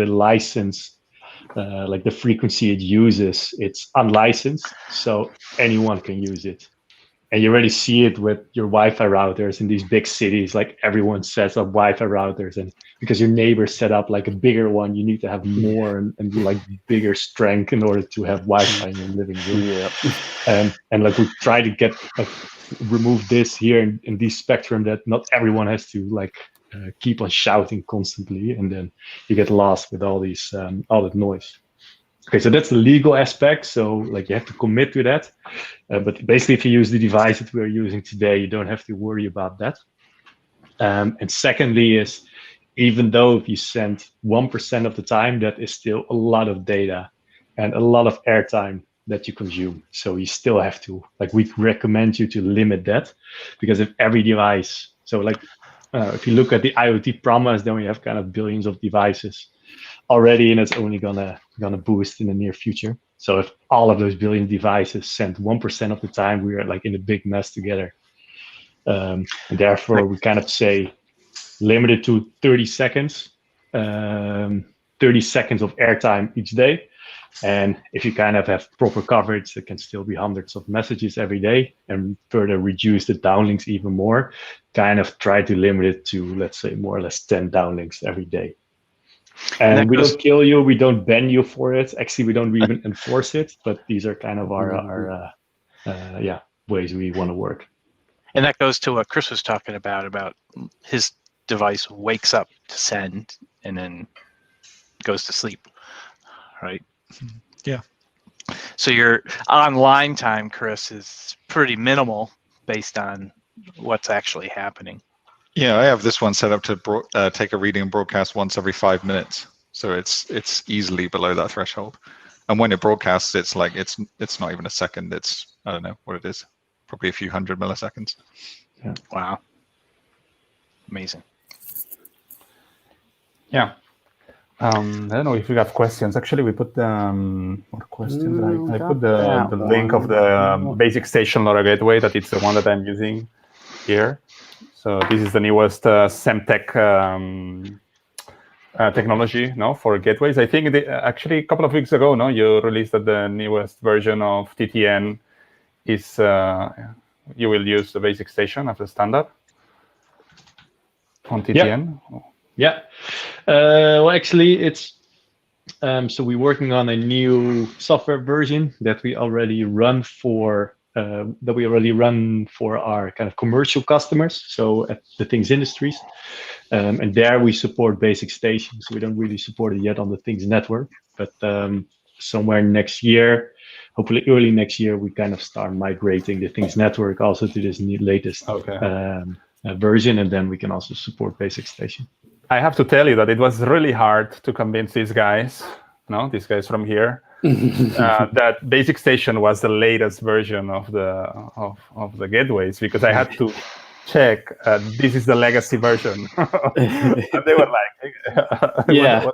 license, the frequency it uses, it's unlicensed, so anyone can use it. And you already see it with your Wi-Fi routers in these big cities. Like everyone sets up Wi-Fi routers, and because your neighbors set up like a bigger one, you need to have more and like bigger strength in order to have Wi-Fi in your living room. And we try to remove this here in this spectrum, that not everyone has to keep on shouting constantly, and then you get lost with all these all that noise. Okay, so that's the legal aspect. So like you have to commit to that. But basically, if you use the device that we're using today, you don't have to worry about that. And secondly is, even though if you send 1% of the time, that is still a lot of data and a lot of airtime that you consume. So you still have to, like, we recommend you to limit that, because if every device, so like if you look at the IoT promise, then we have kind of billions of devices already, and it's only gonna boost in the near future. So if all of those billion devices send 1% of the time, we are like in a big mess together. And therefore, we kind of say limit it to 30 seconds, 30 seconds of airtime each day. And if you kind of have proper coverage, it can still be hundreds of messages every day, and further reduce the downlinks even more. Kind of try to limit it to, let's say, more or less 10 downlinks every day. And we don't kill you, we don't ban you for it. Actually, we don't even enforce it, but these are kind of our ways we want to work. And that goes to what Chris was talking about his device wakes up to send and then goes to sleep, right? Yeah. So your online time, Chris, is pretty minimal based on what's actually happening. Yeah, I have this one set up to take a reading and broadcast once every 5 minutes, so it's easily below that threshold. And when it broadcasts, it's like it's not even a second. It's, I don't know what it is, probably a few hundred milliseconds. Yeah. Wow. Amazing. Yeah. I don't know if we have questions. Actually, we put more questions. I put the link of the Basics Station LoRa gateway. That it's the one that I'm using here. So this is the newest Semtech technology, for gateways. I think actually a couple of weeks ago, you released that the newest version of TTN is you will use the Basics Station as a standard on TTN. Yeah. Well, actually, it's so we're working on a new software version that we already run for our kind of commercial customers. So at the Things Industries, and there we support Basics Station. So we don't really support it yet on the Things network, but somewhere next year, hopefully early next year, we kind of start migrating the Things network also to this new latest version, and then we can also support Basics Station. I have to tell you that it was really hard to convince these guys from here, that Basics Station was the latest version of the gateways, because I had to check this is the legacy version. And they were like, yeah.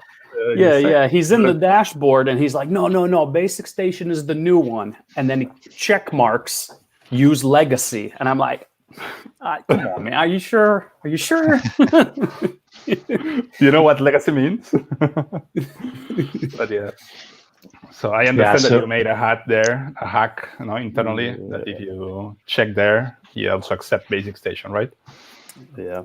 He's in the dashboard and he's like, no, Basics Station is the new one, and then he check marks use legacy, and I'm like, come on, man, are you sure? You know what legacy means? But yeah. So I understand that you made a hack internally, that if you check there, you also accept Basics Station, right? Yeah,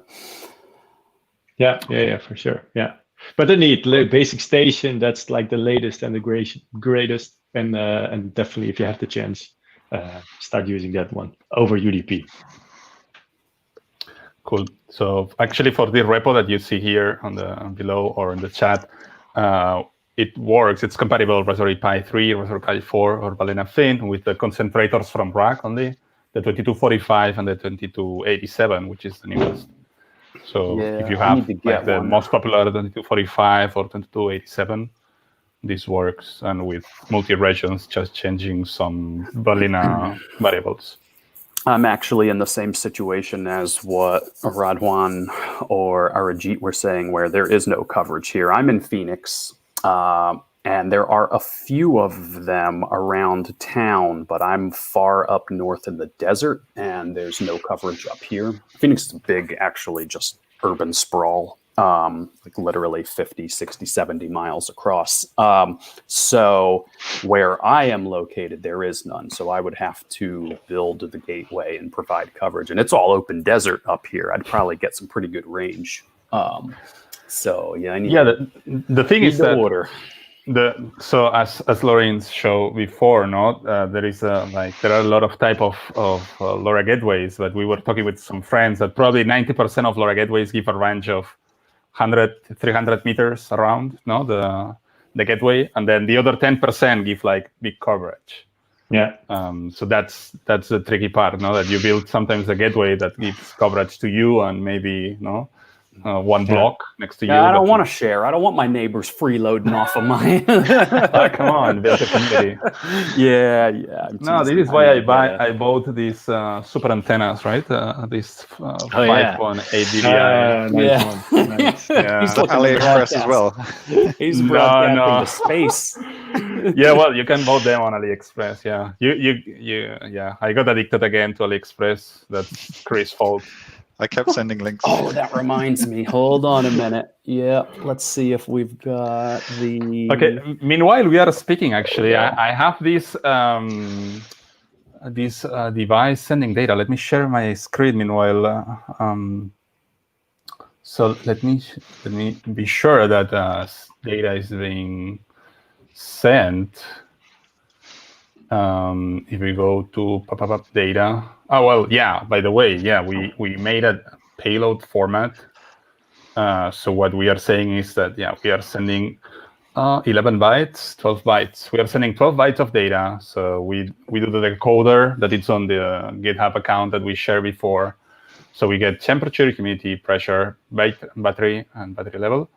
for sure. Yeah. But indeed, Basics Station, that's like the latest and the greatest, and definitely if you have the chance, start using that one over UDP. Cool. So actually, for the repo that you see here on the below or in the chat, it works. It's compatible Raspberry Pi 3, Raspberry Pi 4, or Balena Fin with the concentrators from rack only, the 2245 and the 2287, which is the newest. So if you have like the most popular 2245 or 2287, this works, and with multi-regions, just changing some Balena variables. I'm actually in the same situation as what Radwan or Arajit were saying, where there is no coverage here. I'm in Phoenix, and there are a few of them around town, but I'm far up north in the desert, and there's no coverage up here. Phoenix is big, actually, just urban sprawl, like literally 50, 60, 70 miles across. So where I am located, there is none. So I would have to build the gateway and provide coverage. And it's all open desert up here. I'd probably get some pretty good range. So yeah, I need the thing is that order. So as Lawrence showed before, there is there are a lot of type of LoRa gateways, but we were talking with some friends that probably 90% of LoRa gateways give a range of 100, 300 meters around, the the gateway, and then the other 10% give like big coverage. Yeah. So that's the tricky part, no? That you build sometimes a gateway that gives coverage to you and maybe one block next to you. I don't want to share. I don't want my neighbors freeloading off of mine. Come on, build a community. Yeah. No, this is why I bought these super antennas, right? These 5.8 dBi. Nice one. Nice. Yeah. He's looking AliExpress as well. He's broadcasting to space. Yeah, well, you can buy them on AliExpress. Yeah, yeah. I got addicted again to AliExpress. That's Chris' fault. I kept sending links. Oh, that reminds me. Hold on a minute. Yeah, let's see if we've got the. Okay. Meanwhile, we are speaking. Actually, I have this device sending data. Let me share my screen. Meanwhile, so let me be sure that data is being sent. If we go to pop-up data. Oh, well, yeah, by the way, yeah, we made a payload format. So what we are saying is that, yeah, we are sending 11 bytes, 12 bytes. We are sending 12 bytes of data. So we do the decoder that it's on the GitHub account that we shared before. So we get temperature, humidity, pressure, battery, and battery level.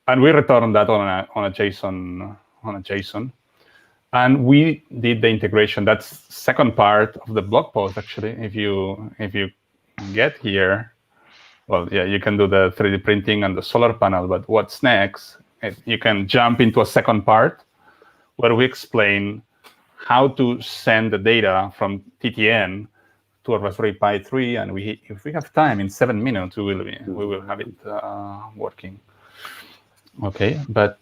And we return that on a JSON. And we did the integration. That's second part of the blog post, actually. If you get here, well, yeah, you can do the 3D printing and the solar panel. But what's next? You can jump into a second part where we explain how to send the data from TTN to a Raspberry Pi 3. And if we have time, in 7 minutes, we will have it working. Okay, but.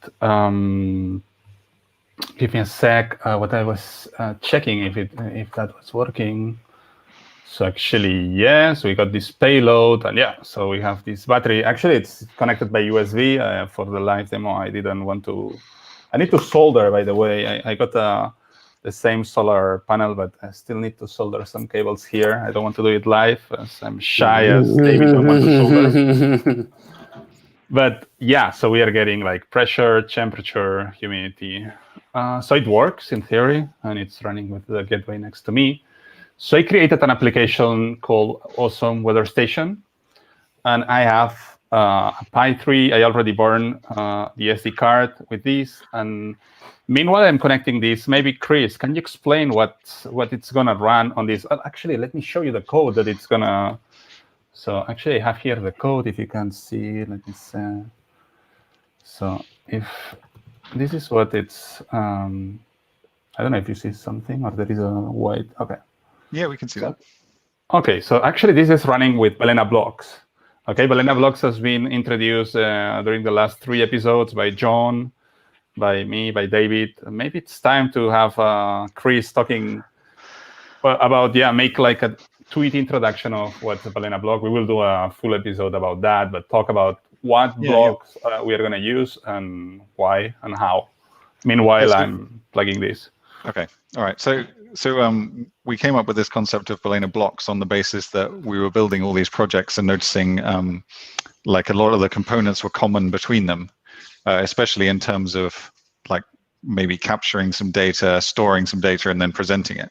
Give me a sec. What I was checking if that was working. So actually, yes, we got this payload, and yeah, so we have this battery. Actually, it's connected by USB. For the live demo, I didn't want to. I need to solder, by the way. I got the same solar panel, but I still need to solder some cables here. I don't want to do it live, as I'm shy as David don't want to solder. But yeah, so we are getting like pressure, temperature, humidity. So it works in theory, and it's running with the gateway next to me. So I created an application called Awesome Weather Station. And I have a Pi 3. I already burned the SD card with this. And meanwhile, I'm connecting this. Maybe Chris, can you explain what it's going to run on this? Actually, let me show you the code that it's going to. So actually, I have here the code, if you can see. Let me see. So if this is what it's, I don't know if you see something or there is a white, okay. Yeah, we can see that. Okay, so actually this is running with balena blocks. Okay, balena blocks has been introduced during the last 3 episodes by John, by me, by David. Maybe it's time to have Chris talking about, make like a tweet introduction of what's a balena block. We will do a full episode about that, but talk about what blocks we are going to use and why and how. Meanwhile, I'm plugging this. Okay. All right. So we came up with this concept of balena blocks on the basis that we were building all these projects and noticing like a lot of the components were common between them, especially in terms of like maybe capturing some data, storing some data, and then presenting it.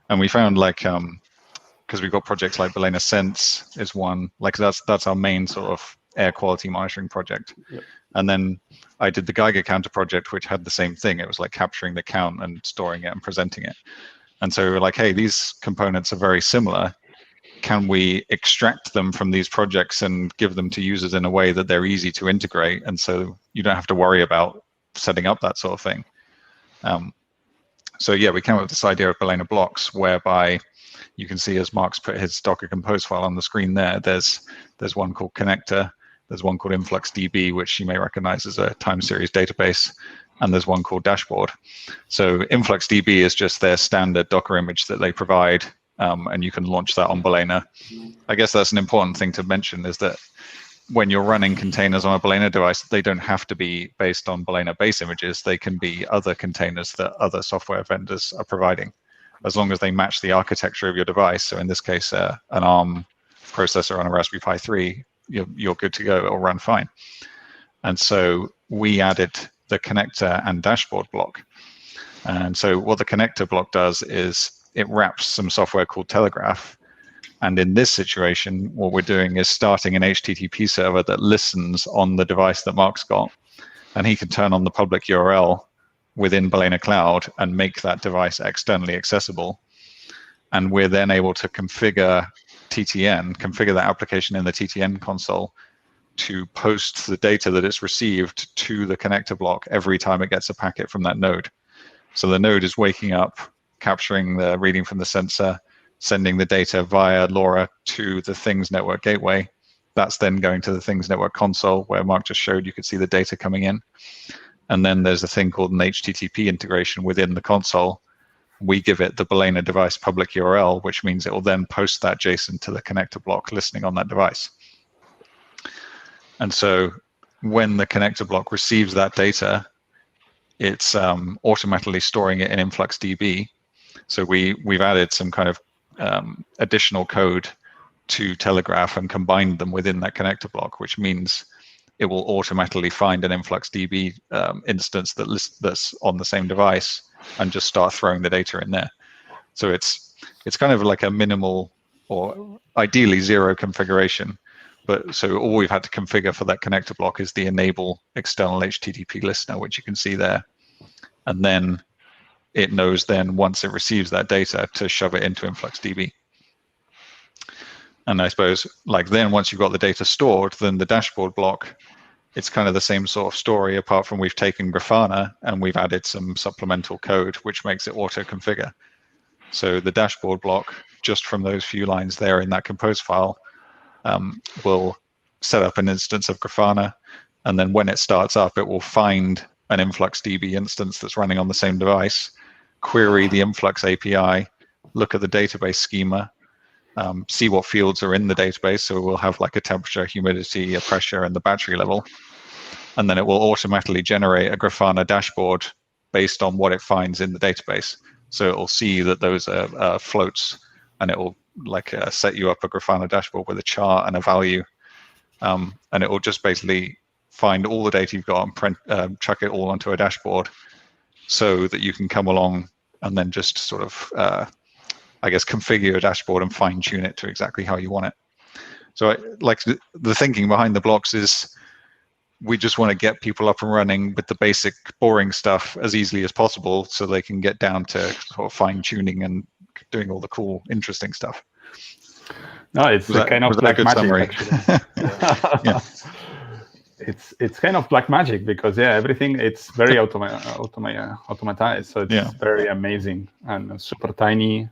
And we found like, because we've got projects like Balena Sense is one, like that's our main sort of air quality monitoring project. Yep. And then I did the Geiger counter project, which had the same thing. It was like capturing the count and storing it and presenting it. And so we were like, hey, these components are very similar. Can we extract them from these projects and give them to users in a way that they're easy to integrate? And so you don't have to worry about setting up that sort of thing. So yeah, we came up with this idea of balena blocks, whereby you can see, as Mark's put his Docker Compose file on the screen there, there's one called connector, there's one called influxDB, which you may recognize as a time series database, and there's one called dashboard. So influxDB is just their standard Docker image that they provide, and you can launch that on Balena. I guess that's an important thing to mention, is that when you're running containers on a Balena device, they don't have to be based on Balena base images. They can be other containers that other software vendors are providing, as long as they match the architecture of your device. So in this case, an ARM processor on a Raspberry Pi 3, you're good to go. It'll run fine. And so we added the connector and dashboard block. And so what the connector block does is it wraps some software called Telegraph. And in this situation, what we're doing is starting an HTTP server that listens on the device that Mark's got. And he can turn on the public URL within Balena Cloud and make that device externally accessible. And we're then able to configure TTN, configure that application in the TTN console to post the data that it's received to the connector block every time it gets a packet from that node. So the node is waking up, capturing the reading from the sensor, sending the data via LoRa to the Things Network Gateway. That's then going to the Things Network console, where Mark just showed you could see the data coming in. And then there's a thing called an HTTP integration within the console. We give it the Balena device public URL, which means it will then post that JSON to the connector block listening on that device. And so when the connector block receives that data, it's automatically storing it in Influx DB. So we've added some kind of additional code to Telegraph and combined them within that connector block, which means it will automatically find an Influx DB instance that's on the same device and just start throwing the data in there. So it's kind of like a minimal or ideally zero configuration. But so all we've had to configure for that connector block is the enable external HTTP listener, which you can see there. And then it knows then once it receives that data to shove it into Influx DB. And I suppose like then once you've got the data stored, then the dashboard block, it's kind of the same sort of story, apart from we've taken Grafana and we've added some supplemental code, which makes it auto-configure. So the dashboard block, just from those few lines there in that compose file, will set up an instance of Grafana. And then when it starts up, it will find an Influx DB instance that's running on the same device, query the Influx API, look at the database schema, see what fields are in the database. So we'll have like a temperature, humidity, a pressure, and the battery level. And then it will automatically generate a Grafana dashboard based on what it finds in the database. So it will see that those are floats, and it will like set you up a Grafana dashboard with a chart and a value. And it will just basically find all the data you've got and print, chuck it all onto a dashboard so that you can come along and then just sort of I guess, configure your dashboard and fine tune it to exactly how you want it. So like the thinking behind the blocks is we just want to get people up and running with the basic boring stuff as easily as possible so they can get down to sort of fine tuning and doing all the cool, interesting stuff. No, it's kind of black magic, actually. Yeah. It's kind of black magic because everything it's very automatized, so it's very amazing and super tiny.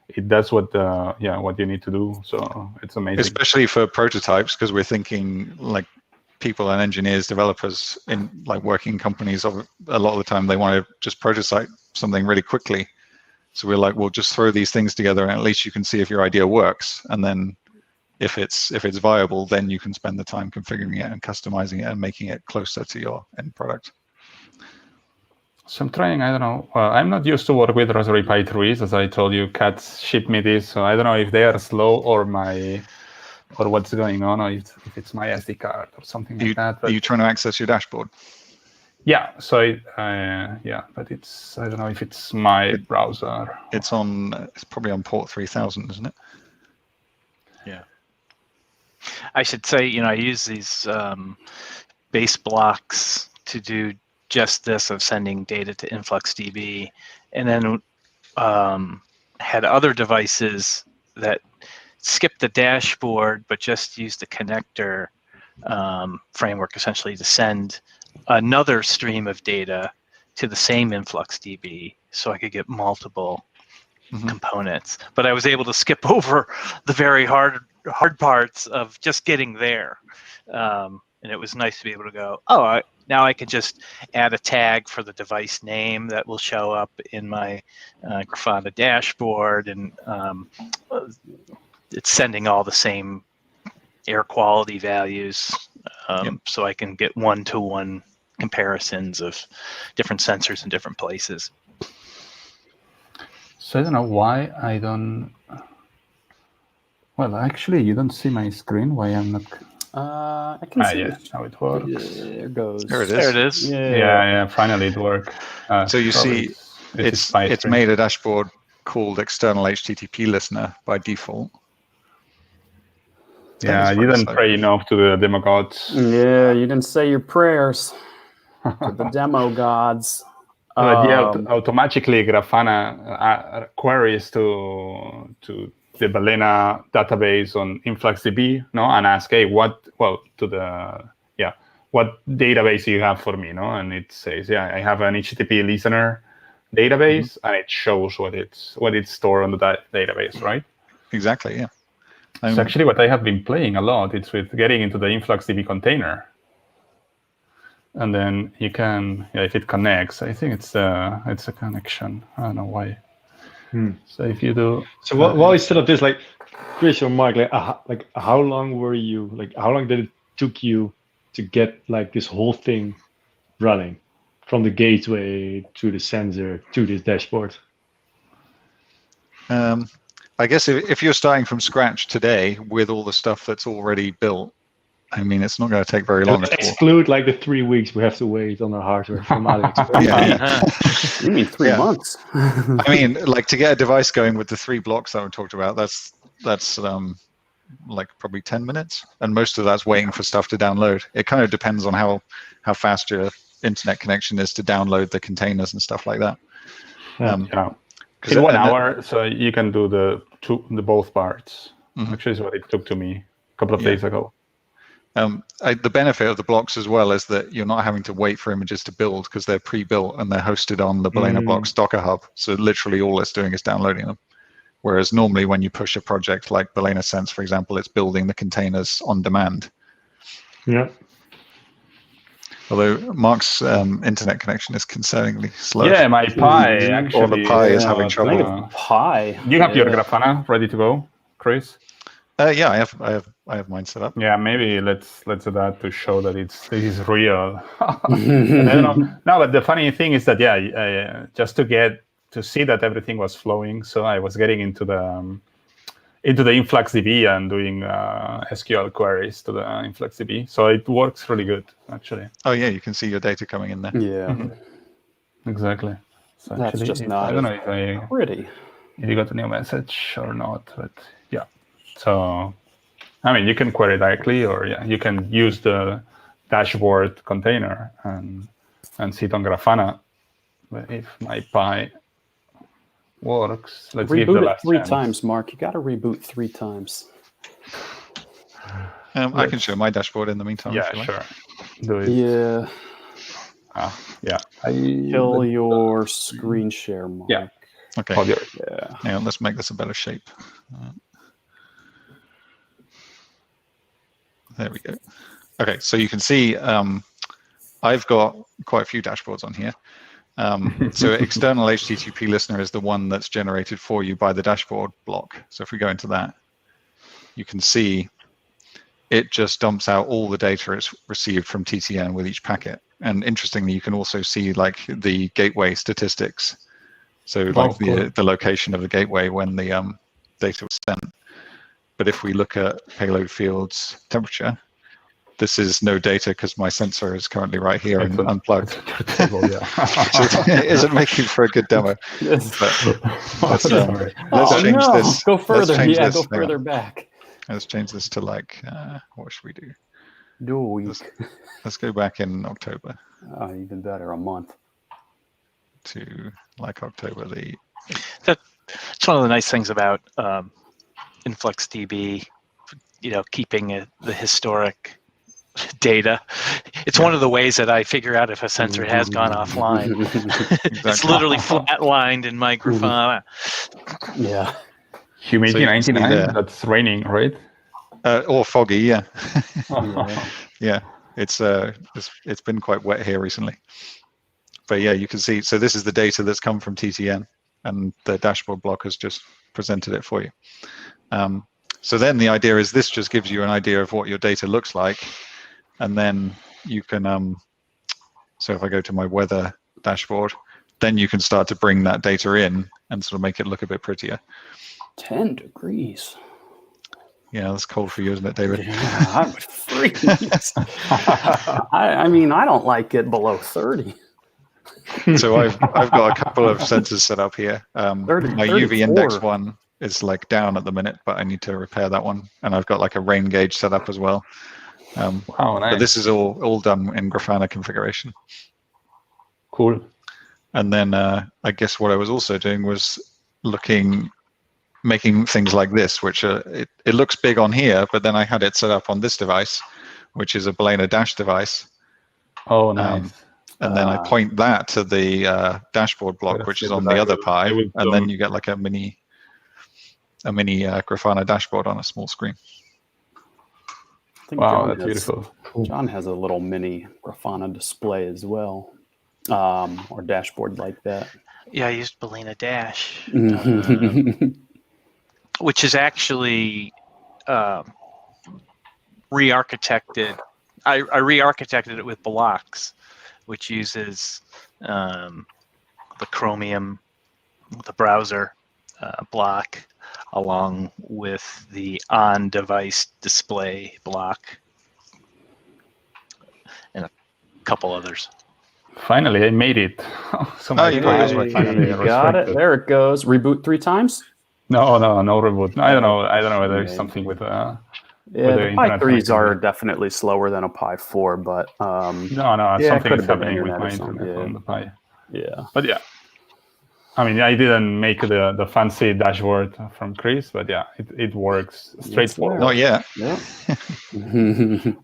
It does what what you need to do, so it's amazing. Especially for prototypes, because we're thinking like people and engineers, developers in like working companies. A lot of the time they want to just prototype something really quickly. So we're like, well, just throw these things together, and at least you can see if your idea works. And then if it's viable, then you can spend the time configuring it and customizing it and making it closer to your end product. So I'm trying, I don't know, I'm not used to work with Raspberry Pi 3s, as I told you, Kat shipped me this, so I don't know if they are slow or what's going on, or if it's my SD card or something like that. But are you trying to access your dashboard? Yeah, so but it's, I don't know if it's my browser. It's probably on port 3000, isn't it? Yeah. I should say, I use these base blocks to do just this of sending data to Influx DB, and then had other devices that skipped the dashboard but just used the connector framework essentially to send another stream of data to the same Influx DB, so I could get multiple components. But I was able to skip over the very hard parts of just getting there, and it was nice to be able to go, now I can just add a tag for the device name that will show up in my Grafana dashboard, and it's sending all the same air quality values, so I can get one-to-one comparisons of different sensors in different places. So I don't know why I don't. Well, actually, you don't see my screen. Why I'm not? I can see yes, how it works. There it goes. There it is. There it is. Yeah, finally it worked. So you see, it's made a dashboard called external HTTP listener by default. Yeah, I didn't pray enough to the demo gods. Yeah, you didn't say your prayers to the demo gods. But yeah, automatically Grafana queries to the balena database on InfluxDB, no, and ask, hey, what database do you have for me, no? And it says, yeah, I have an HTTP listener database, and it shows what it's stored on the database, right? Exactly, yeah. It's actually what I have been playing a lot. It's with getting into the InfluxDB container. And then you can, if it connects, I think it's a connection. I don't know why. So if you do. So while you set up this, like Chris or Mark, like how long were you, like how long did it took you to get like this whole thing running, from the gateway to the sensor to this dashboard? I guess if you're starting from scratch today with all the stuff that's already built, I mean, it's not going to take very long. Exclude like the 3 weeks we have to wait on our hardware from AliExpress. You mean 3 months? I mean, like to get a device going with the 3 blocks that we talked about, that's like probably 10 minutes, and most of that's waiting for stuff to download. It kind of depends on how fast your internet connection is to download the containers and stuff like that. In 1 hour, so you can do the both parts. Which is what it took to me a couple of days ago. The benefit of the blocks as well is that you're not having to wait for images to build, because they're pre-built and they're hosted on the Balena Blocks Docker Hub. So literally all it's doing is downloading them. Whereas normally when you push a project like Balena Sense, for example, it's building the containers on demand. Yeah. Although Mark's internet connection is concerningly slow. Yeah, my Pi actually. Or the Pi is having trouble. Pi. You have your Grafana ready to go, Chris? Yeah, I have mine set up. Yeah, maybe let's do that to show that this is real. I don't know. No, but the funny thing is that just to see that everything was flowing, so I was getting into the Influx DB and doing SQL queries to the Influx DB. So it works really good, actually. Oh yeah, you can see your data coming in there. Yeah, exactly. So that's actually, just not. I don't know if you got a new message or not, but yeah. So, I mean, you can query directly, or you can use the dashboard container and see it on Grafana. But if my Pi works, let's give the reboot it last 3 chance. times, Mark. You got to reboot 3 times. I can show my dashboard in the meantime. Yeah, if you like. sure. Do it. Yeah. Yeah. Kill your screen share, Mark. Yeah. Okay. Yeah. Hang on, let's make this a better shape. There we go. Okay, so you can see I've got quite a few dashboards on here. So external HTTP listener is the one that's generated for you by the dashboard block. So if we go into that, you can see it just dumps out all the data it's received from TTN with each packet. And interestingly, you can also see like the gateway statistics. So like the location of the gateway when the data was sent. But if we look at payload fields temperature, this is no data because my sensor is currently right here and unplugged. So it isn't making for a good demo. Let's change this. Go further. Go further back. Let's change this to like, what should we do? Do a week. Let's go back in October. Even better, a month. To like October the. That's one of the nice things about Influx DB, keeping the historic data. It's one of the ways that I figure out if a sensor has gone offline. It's literally flatlined in my Grafana. Yeah. Humidity 99. That's raining, right? Or foggy, yeah. Yeah. It's been quite wet here recently. But yeah, you can see. So this is the data that's come from TTN, and the dashboard block has just presented it for you. So then the idea is this just gives you an idea of what your data looks like, and then you can. So if I go to my weather dashboard, then you can start to bring that data in and sort of make it look a bit prettier. 10 degrees. Yeah, that's cold for you, isn't it, David? Yeah, I would freeze. I mean, I don't like it below 30. So I've got a couple of sensors set up here. 30, My UV 34. index one is like down at the minute, but I need to repair that one. And I've got like a rain gauge set up as well. Wow, nice. But this is all done in Grafana configuration. Cool. And then I guess what I was also doing was making things like this, which it looks big on here, but then I had it set up on this device, which is a balena dash device. Oh, nice. And then I point that to the dashboard block, which is on the other Pi, and then you get like a mini Grafana dashboard on a small screen. Wow, that's beautiful. John has a little mini Grafana display as well, or dashboard like that. Yeah, I used balena dash, which is actually re-architected. I re-architected it with blocks, which uses the Chromium, the browser block, along with the on-device display block, and a couple others. Finally, I made it. So you got it. There it goes. Reboot 3 times? No reboot. I don't know whether it's something with yeah, the Pi 3s are definitely slower than a Pi 4, but no, yeah, something is happening with my internet on the Pi. Yeah, but yeah, I mean, I didn't make the fancy dashboard from Chris, but yeah, it works straightforward. Not yet. Yeah. And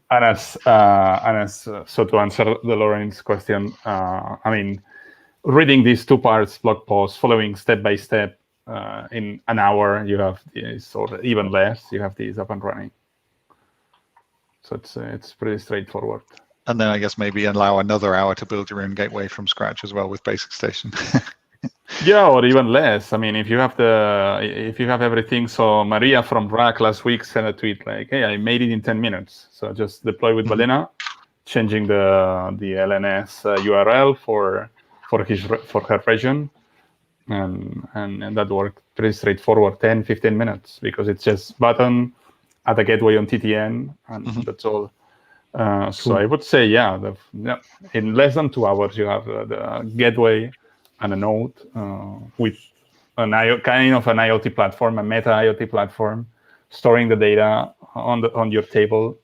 so to answer the Lawrence question, I mean, reading these 2 parts blog posts, following step by step, in an hour you have these, or even less, you have these up and running. So it's pretty straightforward. And then I guess maybe allow another hour to build your own gateway from scratch as well with Basics Station. Yeah, or even less. I mean, if you have everything. So Maria from RAC last week sent a tweet like, "Hey, I made it in 10 minutes. So just deploy with balena, changing the LNS URL for her region, and that worked pretty straightforward, 10-15 minutes, because it's just button at a gateway on TTN, and that's all. So I would say, in less than 2 hours, you have the gateway and a node with kind of an IoT platform, a meta IoT platform, storing the data on your table,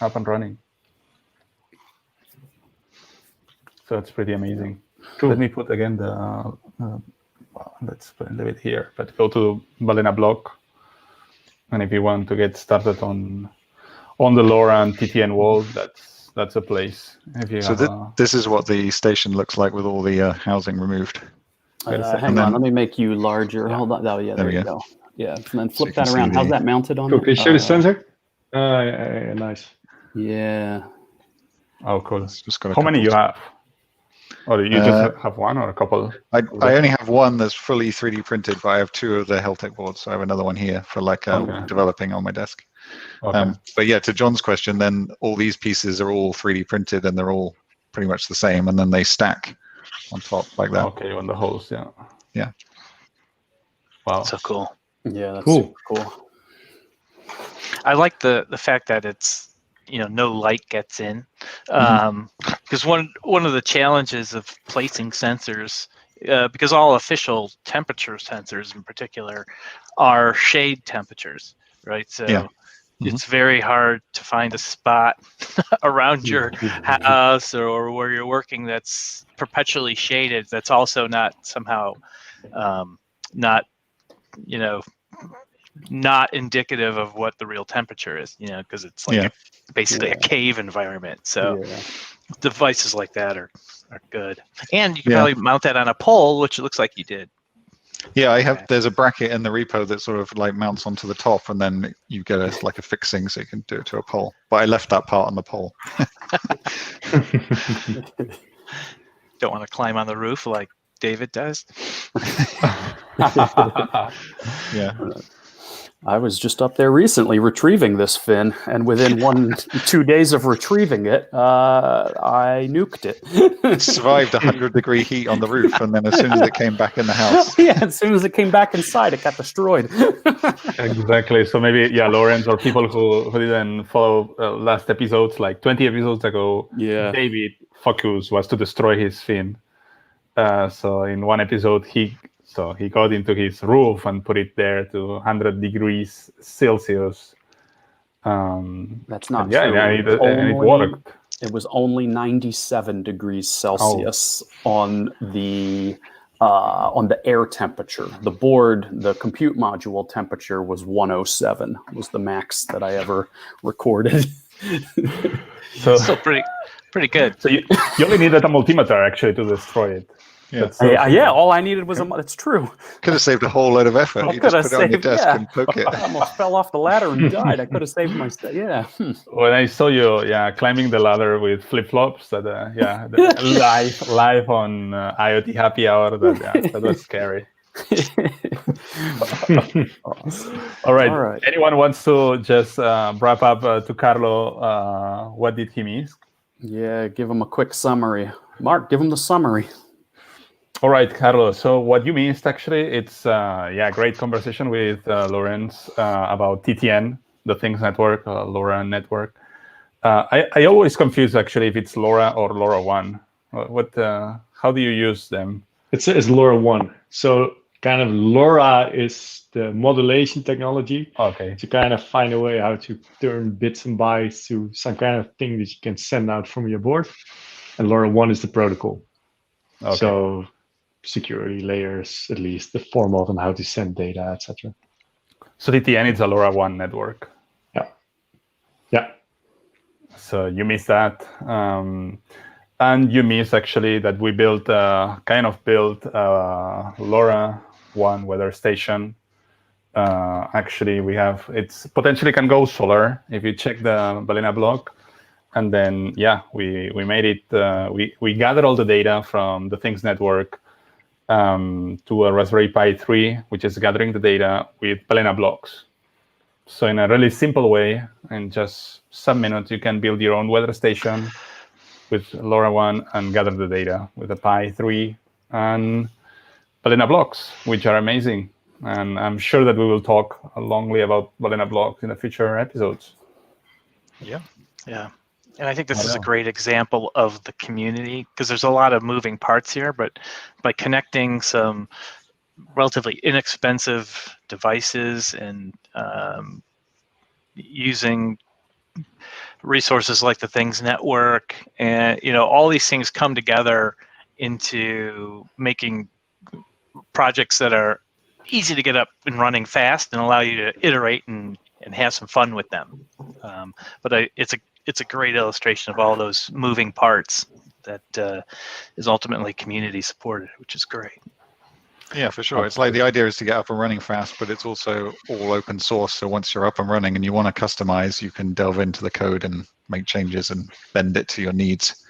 up and running. So it's pretty amazing. Cool. Let me put again let's leave it here, but go to balena blog, and if you want to get started on the LoRa and TTN world, that's a place. If you this is what the station looks like with all the housing removed. Hang on, let me make you larger. Yeah. Hold on. Oh, yeah, there you go. Yeah, and then flip that around. How's that mounted on? Cool. Can you show the sensor? Nice. Yeah. Oh, cool. How many you have? Or you just have one or a couple? I only have one that's fully 3D printed, but I have 2 of the Heltec boards. So I have another one here for developing on my desk. Okay. But yeah, to John's question, then all these pieces are all 3D printed and they're all pretty much the same, and then they stack on top like that. Okay, on the holes, yeah. Yeah. Wow. So cool. Yeah, that's cool. I like the fact that it's, no light gets in, because one of the challenges of placing sensors, because all official temperature sensors in particular are shade temperatures, right? So it's very hard to find a spot around your house or where you're working that's perpetually shaded, that's also not somehow not indicative of what the real temperature is, because it's like basically a cave environment. So devices like that are good. And you can probably mount that on a pole, which it looks like you did. Yeah, I have. There's a bracket in the repo that sort of like mounts onto the top, and then you get a fixing, so you can do it to a pole. But I left that part on the pole. Don't want to climb on the roof like David does. Yeah. I was just up there recently retrieving this fin, and within 2 days of retrieving it, I nuked it. It survived 100-degree heat on the roof, and then as soon as it came back in the house. Yeah, as soon as it came back inside, it got destroyed. Exactly. So maybe, yeah, Lawrence, or people who didn't follow last episodes, like 20 episodes ago, Yeah. David focus was to destroy his fin. So in one episode, he got into his roof and put it there to 100 degrees Celsius. That's not yeah, true. and it worked. It was only 97 degrees Celsius on the air temperature. The board, the compute module temperature was 107. Was the max that I ever recorded. So Still pretty good. So you only needed a multimeter actually to destroy it. Yeah. Yeah, all I needed was it's true. Could have saved a whole load of effort. You just put it on your desk and poke it. I almost fell off the ladder and died. I could have saved my When I saw you, climbing the ladder with flip-flops, live on IoT Happy Hour, that was scary. Awesome. All right. Anyone wants to just wrap up to Carlo? What did he miss? Yeah, give him a quick summary. Mark, give him the summary. All right, Carlo. So what you missed, actually, it's great conversation with Lawrence about TTN, the Things Network, LoRa network. I always confuse actually if it's LoRa or LoRaWAN. How do you use them? It's LoRaWAN. So kind of LoRa is the modulation technology. Okay. To kind of find a way how to turn bits and bytes to some kind of thing that you can send out from your board. And LoRaWAN is the protocol. Okay. So security layers, at least the format on how to send data, etc. So TTN is a LoRaWAN network. Yeah. So you missed that, and you missed actually that we built LoRaWAN weather station. Actually, it's potentially can go solar if you check the Balena blog. And then, we made it. We gathered all the data from the Things Network to a Raspberry Pi 3, which is gathering the data with Balena blocks. So in a really simple way, in just some minutes, you can build your own weather station with LoRaWAN and gather the data with a Pi 3 and Balena blocks, which are amazing. And I'm sure that we will talk longly about Balena blocks in the future episodes. Yeah. And I think this is a great example of the community, because there's a lot of moving parts here, but by connecting some relatively inexpensive devices and using resources like the Things Network, and all these things come together into making projects that are easy to get up and running fast and allow you to iterate and have some fun with them. But it's a great illustration of all those moving parts that is ultimately community supported, which is great. Yeah, for sure. It's like the idea is to get up and running fast, but it's also all open source. So once you're up and running and you want to customize, you can delve into the code and make changes and bend it to your needs.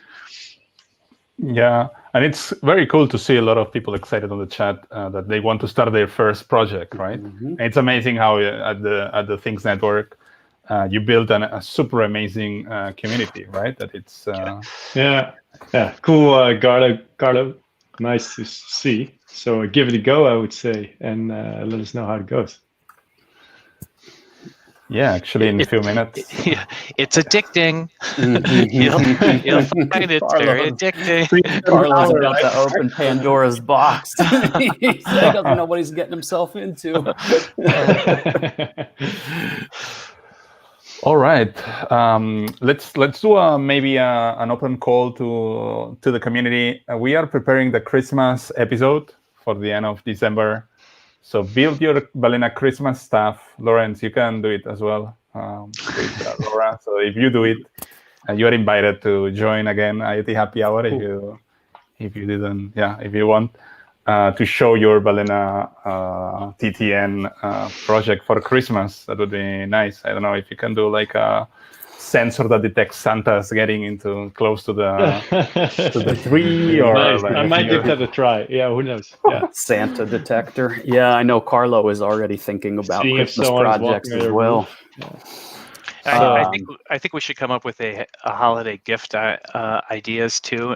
Yeah, and it's very cool to see a lot of people excited on the chat that they want to start their first project, right? Mm-hmm. It's amazing how at the Things Network, you build a super amazing community, right? That it's cool, Carlo. Nice to see. So give it a go, I would say, and let us know how it goes. Yeah, actually, in a few minutes. It's addicting. You'll find it's very addicting. Carlo's about to open Pandora's box. He doesn't know what he's getting himself into. All right, let's do maybe an open call to the community. We are preparing the Christmas episode for the end of December. So build your Balena Christmas stuff. Lawrence, you can do it as well with LoRa. So if you do it, you are invited to join again IoT Happy Hour if you want to show your Balena TTN project for Christmas. That would be nice. I don't know if you can do like a sensor that detects Santa's getting into close to the tree, or nice. like I might give that a try. Yeah, who knows? Yeah. Santa detector. Yeah, I know Carlo is already thinking about Seeing if Christmas someone's projects walking on as your well. roof. Yeah. I think we should come up with a holiday gift ideas too,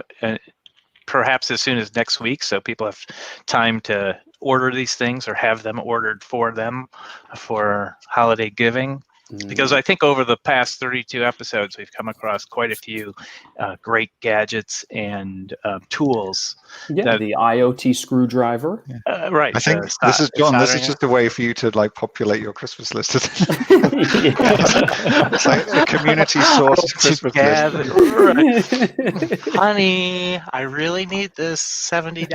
perhaps as soon as next week, so people have time to order these things or have them ordered for them for holiday giving. Because I think over the past 32 episodes, we've come across quite a few great gadgets and tools. Yeah, the IoT screwdriver. Right. I think this is John. This is just a way for you to like populate your Christmas list. It's like a community-sourced Christmas list. Honey, I really need this $70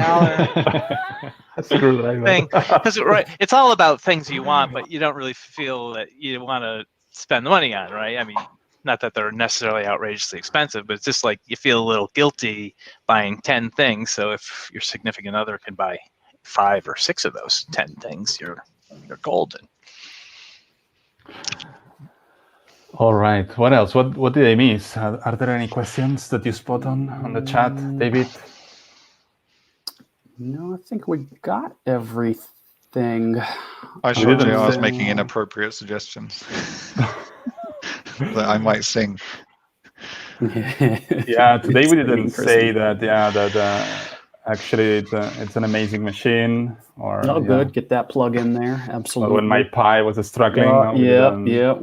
thing. Because it's all about things you want, but you don't really feel that you want to spend the money on, right? I mean, not that they're necessarily outrageously expensive, but it's just like you feel a little guilty buying 10 things. So if your significant other can buy 5 or 6 of those 10 things, you're golden. All right. What else? What did I miss? Are there any questions that you spot on the chat, David? No, I think we got everything. I showed you I was making inappropriate suggestions that I might sing. Yeah, today we didn't say that. Yeah, that actually it's an amazing machine. Or good. Get that plug in there. Absolutely. Or when my Pi was struggling.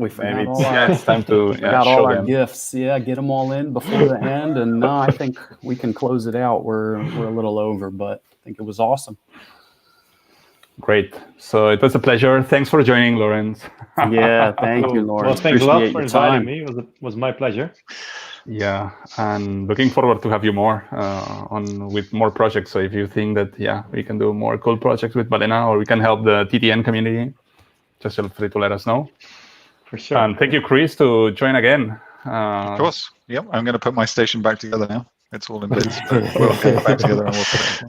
We found all it's time to got all our them. gifts. Yeah, get them all in before the end. And no, I think we can close it out. We're a little over, but I think it was awesome. Great. So it was a pleasure. Thanks for joining, Lawrence. Yeah, thank you, Lawrence. Well, thanks a lot for inviting me. It was my pleasure. Yeah, and looking forward to have you more with more projects. So if you think that we can do more cool projects with Balena, or we can help the TTN community, just feel free to let us know. For sure. And thank you, Chris, to join again. Of course. Yep. I'm going to put my station back together now. It's all in bits, but we'll get it back together and we'll put it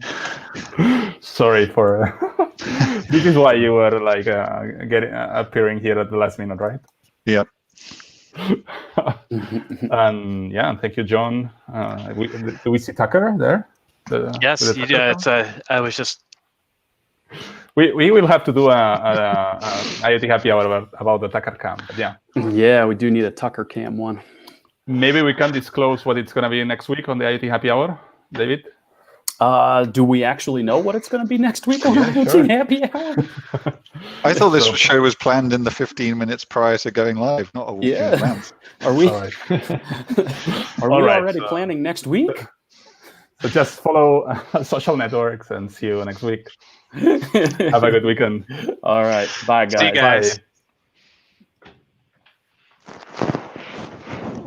in. Sorry for. This is why you were like appearing here at the last minute, right? Yep. And thank you, John. Do we see Tucker there? Yes, I was just. We will have to do a IoT Happy Hour about the Tucker cam. But yeah, we do need a Tucker cam one. Maybe we can disclose what it's going to be next week on the IoT Happy Hour, David. Do we actually know what it's going to be next week on IoT Happy Hour? I thought this show was planned in the 15 minutes prior to going live, not a week in advance. Are we? All right. Are we already planning next week? So just follow social networks and see you next week. Have a good weekend. All right. Bye, guys. See you guys. Bye.